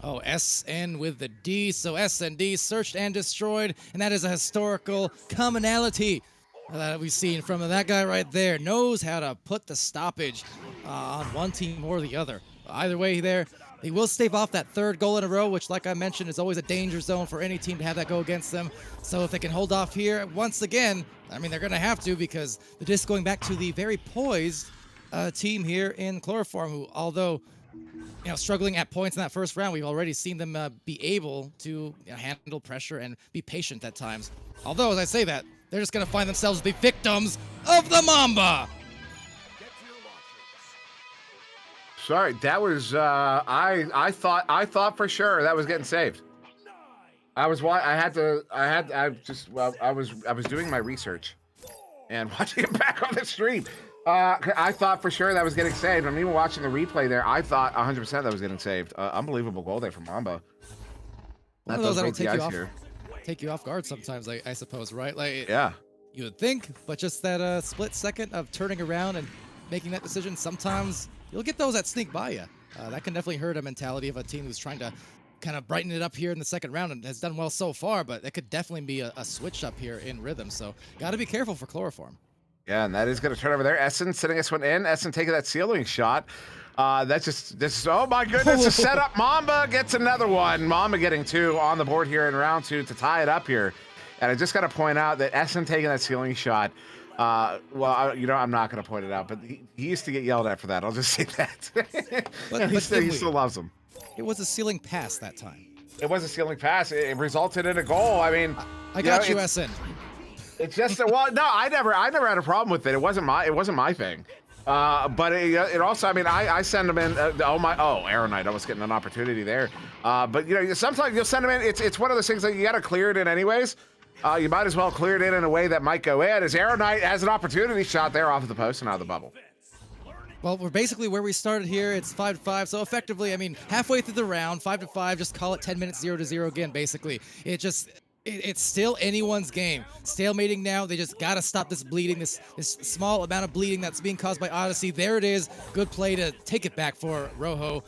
Oh, SN with the D, so SND searched and destroyed, and that is a historical commonality that we've seen from that guy right there. Knows how to put the stoppage on one team or the other. Either way there, they will stave off that third goal in a row, which, like I mentioned, is always a danger zone for any team to have that go against them. So if they can hold off here once again, I mean, they're going to have to, because they're just going back to the very poised team here in Chloroform, who, although struggling at points in that first round, we've already seen them be able to handle pressure and be patient at times. Although, as I say that, they're just going to find themselves the victims of the Mamba. Sorry, that was I thought for sure that was getting saved. I was doing my research and watching it back on the stream. I thought for sure that was getting saved. I'm even watching the replay there. I thought 100% that was getting saved. Unbelievable goal there from Mamba. One of those that'll take you off guard sometimes, I suppose, right? Like, yeah, you would think, but just that split second of turning around and making that decision, sometimes you'll get those that sneak by you. That can definitely hurt a mentality of a team who's trying to kind of brighten it up here in the second round and has done well so far, but it could definitely be a switch up here in rhythm. So got to be careful for Chloroform. Yeah, and that is going to turn over there. Essen sending this one in. Essen taking that ceiling shot. This is, oh my goodness, a setup. Mamba gets another one. Mamba getting 2 on the board here in round 2 to tie it up here. And I just got to point out that Essen taking that ceiling shot. I'm not going to point it out, but he used to get yelled at for that. I'll just say that. But he still loves him. It was a ceiling pass that time. It was a ceiling pass. It resulted in a goal. I mean, I got you, Essen. It's just I never had a problem with it. It wasn't my thing. But it also, I mean, I send them in. Aero Knight almost getting an opportunity there. But sometimes you'll send them in. It's one of those things that you got to clear it in anyways. You might as well clear it in a way that might go in. As Aero Knight has an opportunity shot there off of the post and out of the bubble. Well, we're basically where we started here. It's 5-5. So effectively, I mean, halfway through the round, 5-5. Just call it 10 minutes 0-0 again. Basically, it's still anyone's game. Stalemating now. They just got to stop this bleeding, this small amount of bleeding that's being caused by Odyssey. There it is. Good play to take it back for Rojo.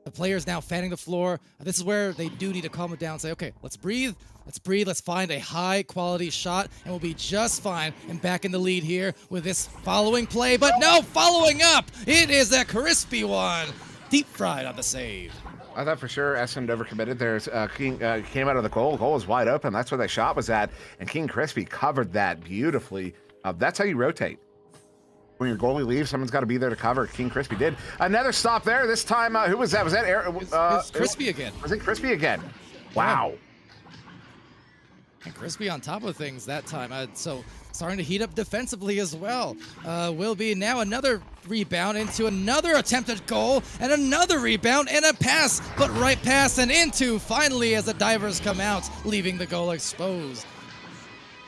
The players now fanning the floor. This is where they do need to calm it down and say, okay, let's breathe. Let's find a high-quality shot, and we'll be just fine. And back in the lead here with this following play. But no, following up. It is a crispy one. Deep fried on the save. I thought for sure Essen overcommitted. There's King came out of the goal. Goal was wide open. That's where that shot was at. And King Crispy covered that beautifully. That's how you rotate. When your goalie leaves, someone's got to be there to cover. King Crispy did. Another stop there. This time, who was that? Was that it's Crispy again. Was it Crispy again? Wow. And Crispy on top of things that time. So starting to heat up defensively as well. Will be now another rebound into another attempted goal and another rebound and a pass, but right pass and into finally as the divers come out, leaving the goal exposed.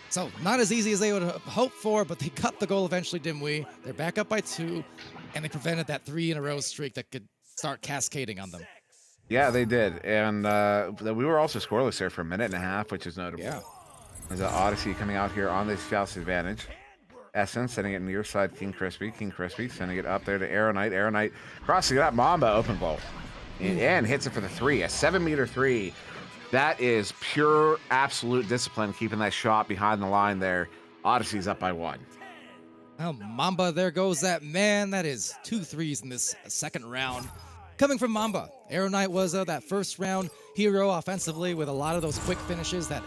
So not as easy as they would have hoped for, but they got the goal eventually, didn't we? They're back up by 2, and they prevented that 3-in-a-row streak that could start cascading on them. Yeah, they did. And we were also scoreless there for a minute and a half, which is notable. Yeah. There's an Odyssey coming out here on this Joust advantage. Essen sending it near side King Crispy. King Crispy sending it up there to Aero Knight. Aero Knight crossing it up. Mamba open goal. And hits it for the 3. A 7-meter 3. That is pure, absolute discipline, keeping that shot behind the line there. Odyssey's up by 1. Well, Mamba, there goes that man. That is 2 threes in this second round. coming from Mamba. Arrow Knight was that first round hero offensively with a lot of those quick finishes, that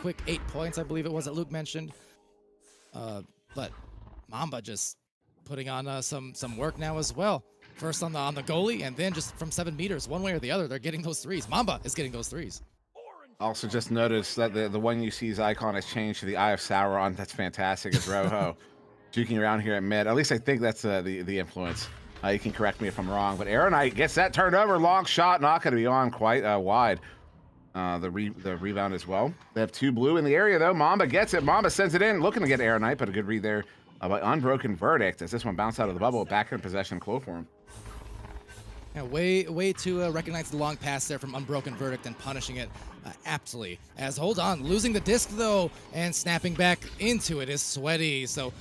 quick 8 points, I believe it was that Luke mentioned. But Mamba just putting on some work now as well. First on the goalie, and then just from 7 meters, one way or the other, they're getting those threes. Mamba is getting those threes. Also, just noticed that the one you see's icon has changed to the Eye of Sauron. That's fantastic. It's Rojo juking around here at mid. At least I think that's the influence. You can correct me if I'm wrong, but Arrow Knight gets that turned over. Long shot, not going to be on quite wide. The rebound as well. They have 2 blue in the area though. Mamba gets it. Mamba sends it in, looking to get Arrow Knight, but a good read there by Unbroken Verdict as this one bounced out of the bubble, back in possession, Chloroform. Yeah, way to recognize the long pass there from Unbroken Verdict and punishing it aptly. As hold on, losing the disc though, and snapping back into it is Sweaty. So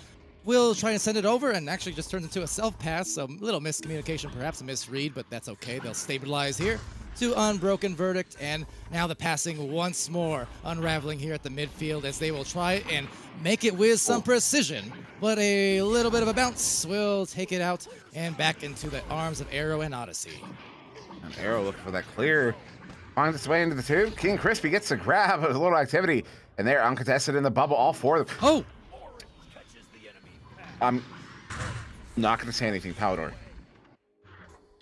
we'll try and send it over, and actually just turns into a self pass. So a little miscommunication, perhaps a misread, but that's okay. They'll stabilize here to Unbroken Verdict, and now the passing once more unraveling here at the midfield as they will try and make it with some precision, but a little bit of a bounce will take it out and back into the arms of Arrow and Odyssey. And Arrow looking for that clear, finds its way into the tube. King Crispy gets the grab of a little activity, and they're uncontested in the bubble, all 4 of them. Oh! I'm not going to say anything, Palador.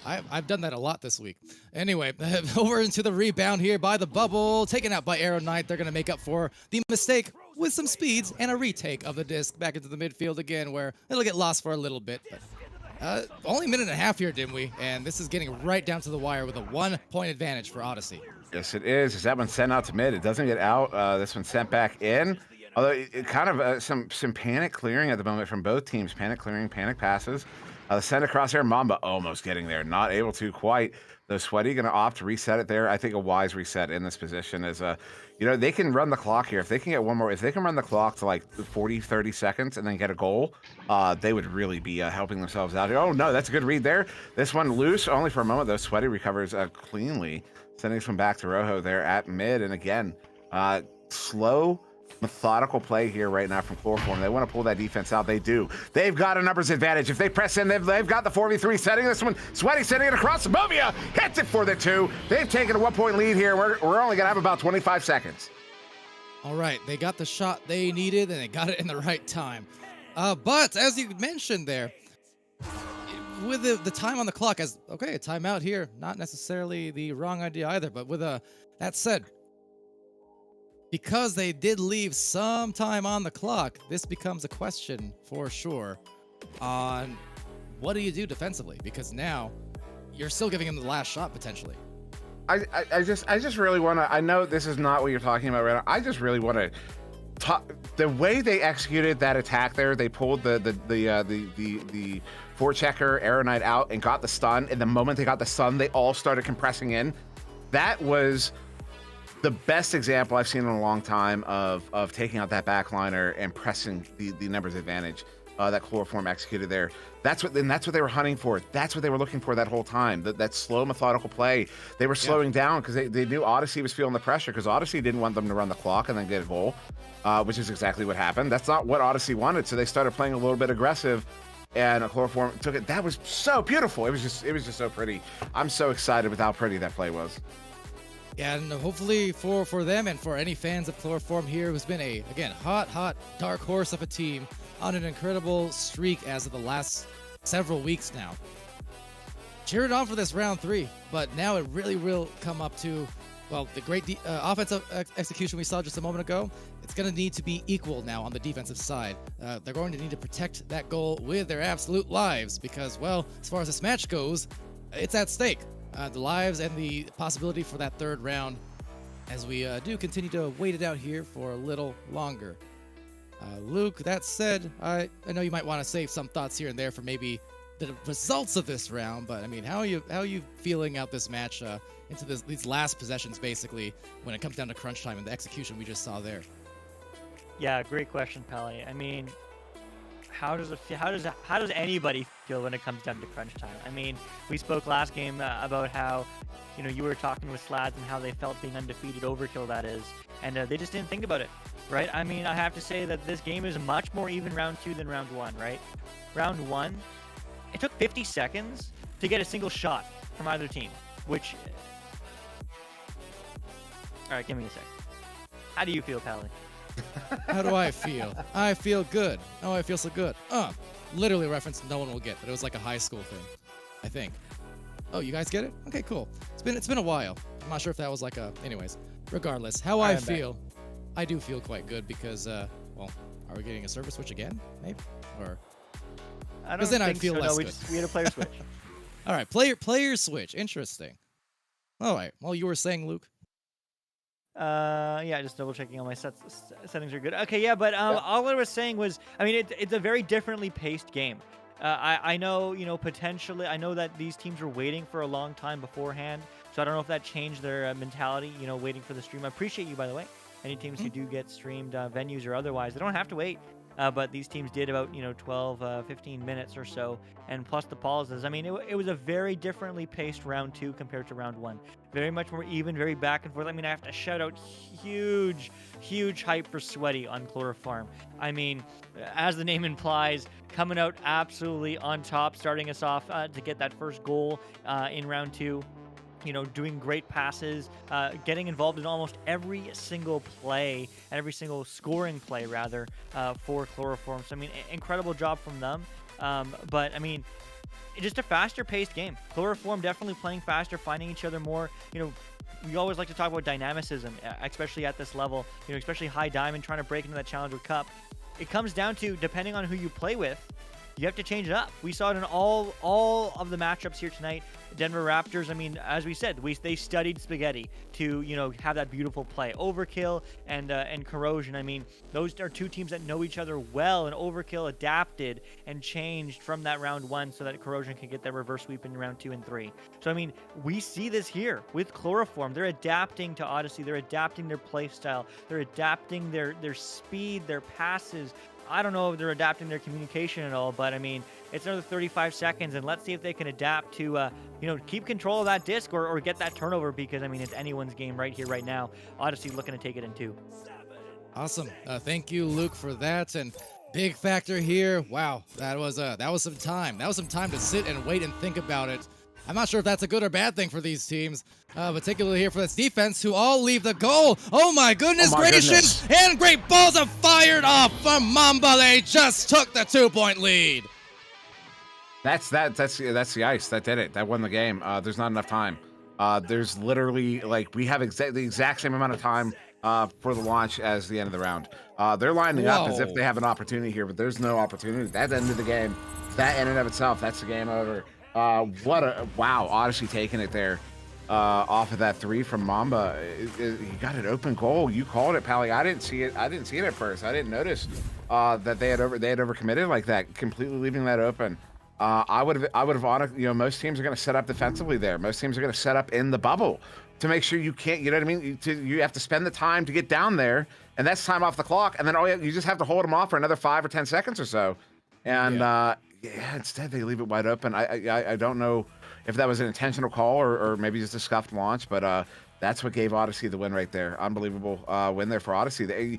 I've done that a lot this week. Anyway, over into the rebound here by the bubble, taken out by Arrow Knight. They're going to make up for the mistake with some speeds and a retake of the disc back into the midfield again, where it'll get lost for a little bit. But, only a minute and a half here, Dimwee, and this is getting right down to the wire with a 1-point advantage for Odyssey. Yes, it is. Is that one sent out to mid? It doesn't get out. This one sent back in. Although it kind of some panic clearing at the moment from both teams. Panic clearing, panic passes. Send across there. Mamba almost getting there. Not able to quite. Though Sweaty going to opt to reset it there. I think a wise reset in this position is, they can run the clock here. If they can get one more, if they can run the clock to like 40, 30 seconds and then get a goal, they would really be helping themselves out here. Oh, no, that's a good read there. This one loose only for a moment, though. Sweaty recovers cleanly. Sending this one back to Rojo there at mid. And again, slow, methodical play here right now from Chloroform. They want to pull that defense out. They do. They've got a numbers advantage. If they press in, they've got the 4v3 setting. This one, Sweaty sending it across. Movia hits it for the 2. They've taken a 1-point lead here. We're only going to have about 25 seconds. All right, they got the shot they needed, and they got it in the right time. But as you mentioned there, with the time on the clock, a timeout here, not necessarily the wrong idea either, but with that said, because they did leave some time on the clock, this becomes a question for sure on what do you do defensively? Because now you're still giving him the last shot potentially. I just really want to. I know this is not what you're talking about right now. I just really want to talk. The way they executed that attack there, they pulled the forechecker Arrow Knight out and got the stun. And the moment they got the stun, they all started compressing in. That was the best example I've seen in a long time of taking out that backliner and pressing the numbers advantage that Chloroform executed there. That's what they were hunting for. That's what they were looking for that whole time. That slow, methodical play. They were slowing down because they knew Odyssey was feeling the pressure, because Odyssey didn't want them to run the clock and then get a goal, which is exactly what happened. That's not what Odyssey wanted, so they started playing a little bit aggressive, and Chloroform took it. That was so beautiful. It was just so pretty. I'm so excited with how pretty that play was. Yeah, and hopefully for them and for any fans of Chloroform here, who's been a, again, hot, dark horse of a team on an incredible streak as of the last several weeks now. Cheered on for this round 3, but now it really will come up to, well, the great offensive execution we saw just a moment ago. It's going to need to be equal now on the defensive side. They're going to need to protect that goal with their absolute lives because, well, as far as this match goes, it's at stake. The lives and the possibility for that third round as we do continue to wait it out here for a little longer. Luke, that said, I know you might want to save some thoughts here and there for maybe the results of this round, but I mean, how are you feeling out this match into these last possessions, basically, when it comes down to crunch time and the execution we just saw there? Yeah, great question, Pally. I mean, how does anybody feel when it comes down to crunch time? I mean, we spoke last game about how, you were talking with Slads and how they felt being undefeated, overkill that is, and they just didn't think about it, right? I mean, I have to say that this game is much more even round 2 than round 1, right? Round 1, it took 50 seconds to get a single shot from either team. Which, all right, give me a sec. How do you feel, Pally? How do I feel? I feel good. Oh, I feel so good. Literally a reference no one will get, but it was like a high school thing, I think. Oh, you guys get it? Okay, cool. It's been a while. I'm not sure if that was like a. Anyways, regardless, how I feel, I do feel quite good because well, are we getting a server switch again? Maybe or. I don't then I'd think feel so. less No, good. we had a player switch. All right, player switch. Interesting. All right. Well, you were saying, Luke. Yeah, just double checking all my settings are good. Okay, yeah, but all I was saying was, I mean, it's a very differently paced game. I know, potentially, I know that these teams were waiting for a long time beforehand, so I don't know if that changed their mentality, waiting for the stream. I appreciate you, by the way. Any teams who do get streamed, venues or otherwise, they don't have to wait. But these teams did about 12, 15 minutes or so, and plus the pauses. I mean, it was a very differently paced round 2 compared to round 1. Very much more even, very back and forth. I mean, I have to shout out huge hype for Sweaty on Chloroform. I mean, as the name implies, coming out absolutely on top, starting us off to get that first goal in round 2. Doing great passes, getting involved in almost every single play, every single scoring play, rather, for Chloroform. So, I mean, incredible job from them. But, I mean, just a faster-paced game. Chloroform definitely playing faster, finding each other more. We always like to talk about dynamicism, especially at this level, especially high diamond, trying to break into that Challenger Cup. It comes down to, depending on who you play with, you have to change it up. We saw it in all of the matchups here tonight. Denver Raptors, I mean, as we said, they studied Spaghetti to, have that beautiful play. Overkill and Corrosion, I mean, those are two teams that know each other well, and Overkill adapted and changed from that round 1 so that Corrosion can get that reverse sweep in round 2 and 3. So, I mean, we see this here with Chloroform. They're adapting to Odyssey. They're adapting their play style. They're adapting their speed, their passes. I don't know if they're adapting their communication at all, but I mean, it's another 35 seconds, and let's see if they can adapt to, keep control of that disc or get that turnover, because, I mean, it's anyone's game right here, right now. Odyssey looking to take it in 2. Awesome. Thank you, Luke, for that. And big factor here. Wow, that was some time. That was some time to sit and wait and think about it. I'm not sure if that's a good or bad thing for these teams, particularly here for this defense, who all leave the goal. Oh my goodness gracious! And great balls are fired off from Mamba. They just took the 2-point lead. That's the ice that did it. That won the game. There's not enough time. There's literally, we have the exact same amount of time for the launch as the end of the round. They're lining up as if they have an opportunity here, but there's no opportunity. That ended the game. That in and of itself, that's the game over. Wow, Odyssey taking it there off of that 3 from Mamba. He got an open goal. You called it, Pally. I didn't see it at first. I didn't notice that they had overcommitted like that, completely leaving that open. I would have most teams are going to set up defensively there. Most teams are going to set up in the bubble to make sure you can't, you know what I mean? You have to spend the time to get down there, and that's time off the clock. And then you just have to hold them off for another 5 or 10 seconds or so. And instead they leave it wide open. I don't know if that was an intentional call or maybe just a scuffed launch, but that's what gave Odyssey the win right there. Unbelievable win there for Odyssey.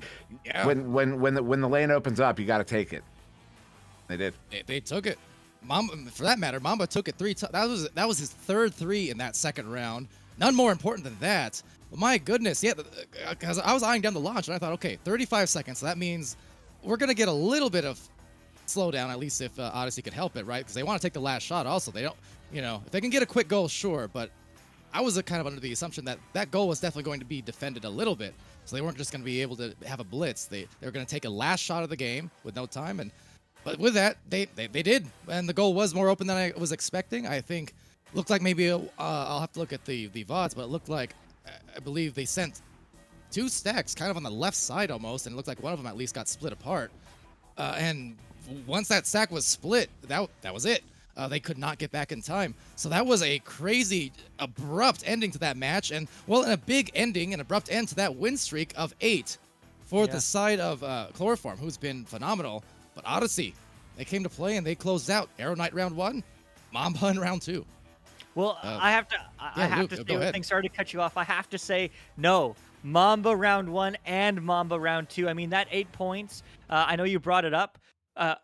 When the lane opens up, you got to take it. They did. They took it. Mamba, for that matter, Mamba took it 3 times. That was his 3rd 3 in that second round. None more important than that. But my goodness, yeah, because I was eyeing down the launch, and I thought, okay, 35 seconds. So that means we're going to get a little bit of slowdown, at least if Odyssey could help it, right? Because they want to take the last shot also. They don't, if they can get a quick goal, sure. But I was kind of under the assumption that that goal was definitely going to be defended a little bit. So they weren't just going to be able to have a blitz. They were going to take a last shot of the game with no time. But with that, they did. And the goal was more open than I was expecting. I think looked like maybe I'll have to look at the VODs, but it looked like I believe they sent 2 stacks kind of on the left side almost, and it looked like one of them at least got split apart. And once that stack was split, that was it. They could not get back in time. So that was a crazy, abrupt ending to that match. And, well, a big ending, an abrupt end to that win streak of 8 for the side of Chloroform, who's been phenomenal. But Odyssey, they came to play and they closed out Arrow Knight round 1, Mamba in round 2. Well, I have to say one thing. Sorry to cut you off. I have to say no. Mamba round 1 and Mamba round 2. I mean, that 8 points, I know you brought it up.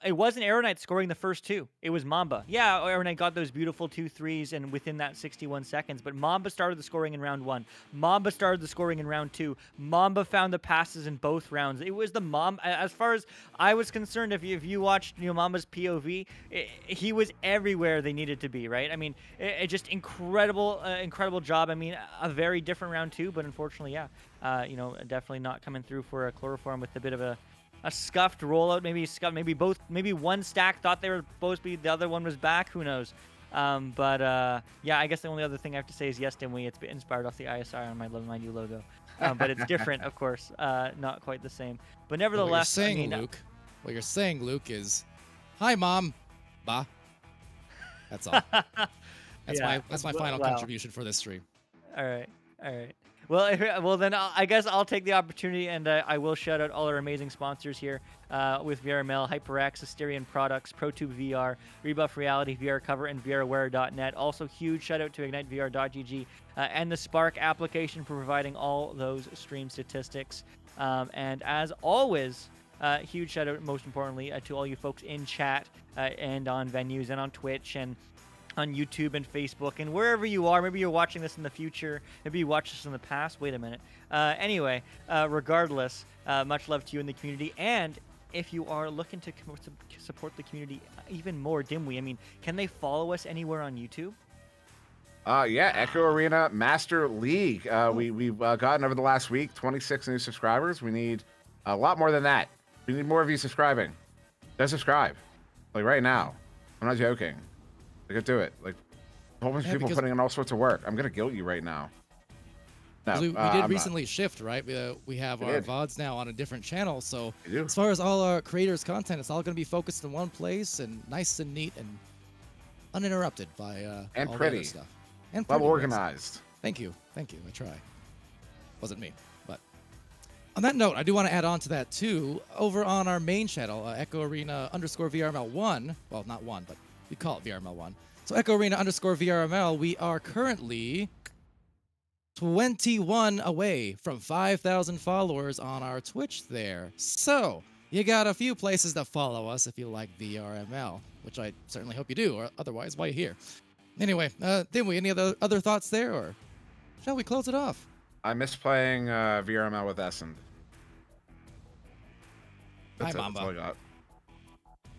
it wasn't Arrow Knight scoring the first two. It was Mamba. Yeah, Arrow Knight got those beautiful 2 threes and within that 61 seconds, but Mamba started the scoring in round 1. Mamba started the scoring in round 2. Mamba found the passes in both rounds. It was the as far as I was concerned, if you watched Mamba's POV, he was everywhere they needed to be, right? I mean, it just incredible job. I mean, a very different round 2, but unfortunately, yeah, definitely not coming through for a Chloroform with a bit of a scuffed rollout, maybe one stack thought they were supposed to be, the other one was back, who knows. Yeah, I guess the only other thing I have to say is yes, Dimwee, it's inspired off the ISR on my Love My New logo. But it's different, of course, not quite the same. But nevertheless, what you're saying, Luke, is, hi, Mom. Bah. That's all. That's my final contribution for this stream. All right. Well, then I guess I'll take the opportunity and I will shout out all our amazing sponsors here with VRML, HyperX, Asterion Products, ProTube VR, Rebuff Reality, VR Cover, and VRWare.net. Also, huge shout out to IgniteVR.gg and the Spark application for providing all those stream statistics. And as always, huge shout out, most importantly, to all you folks in chat and on venues and on Twitch and on YouTube and Facebook and wherever you are. Maybe you're watching this in the future. Maybe you watched this in the past. Wait a minute. Anyway, regardless, much love to you in the community. And if you are looking to support the community even more, Dimwee, I mean, can they follow us anywhere on YouTube? Yeah, Echo Arena Master League. We've gotten over the last week 26 new subscribers. We need a lot more than that. We need more of you subscribing. Just subscribe. Like right now. I'm not joking. Like, do it. Like, a whole bunch of people putting in all sorts of work. I'm gonna guilt you right now. No, we did recently shift, right? We have our VODs now on a different channel, so as far as all our creators' content, it's all gonna be focused in one place and nice and neat and uninterrupted by and all pretty the other stuff. And well pretty, organized. Thank you. I try. Wasn't me, but on that note, I do want to add on to that too. Over on our main channel, Echo Arena _VRML1. Well, not one, but we call it VRML1. So Echo Arena _VRML, we are currently 21 away from 5,000 followers on our Twitch there. So you got a few places to follow us if you like VRML, which I certainly hope you do, or otherwise, why are you here? Anyway, Dimwee, any other thoughts there, or shall we close it off? I miss playing VRML with Essend. Hi, Mamba. That's all I got.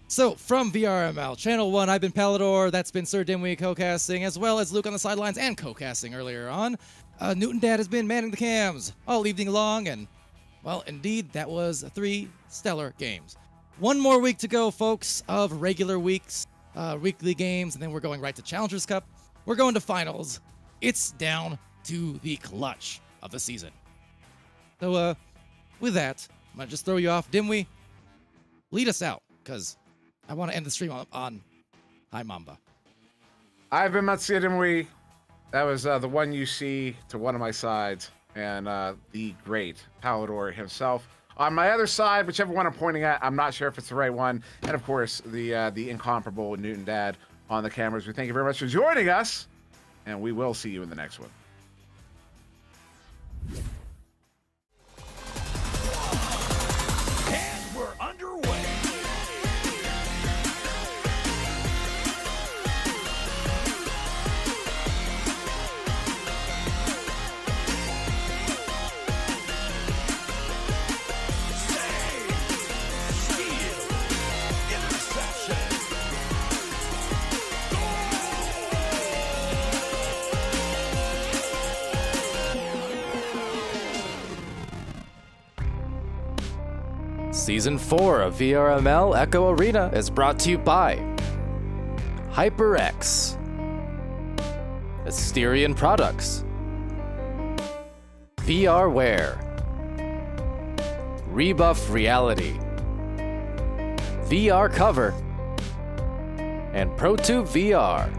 So, from VRML, Channel 1, I've been Palador, that's been Sir Dimwee co-casting, as well as Luke on the sidelines and co-casting earlier on. Newton Dad has been manning the cams all evening long, and, well, indeed, that was 3 stellar games. One more week to go, folks, of regular weeks, weekly games, and then we're going right to Challengers Cup. We're going to finals. It's down to the clutch of the season. So, with that, I'm going to just throw you off. Dimwee, lead us out, because I want to end the stream on Hi Mamba. I've been Matsuya Dimwee. That was the one you see to one of my sides, and the great Palador himself. On my other side, whichever one I'm pointing at, I'm not sure if it's the right one. And of course, the incomparable Newton Dad on the cameras. We thank you very much for joining us, and we will see you in the next one. And we're underway. Season 4 of VRML Echo Arena is brought to you by HyperX, Asterion Products, VRWare, Rebuff Reality, VR Cover, and ProTube VR.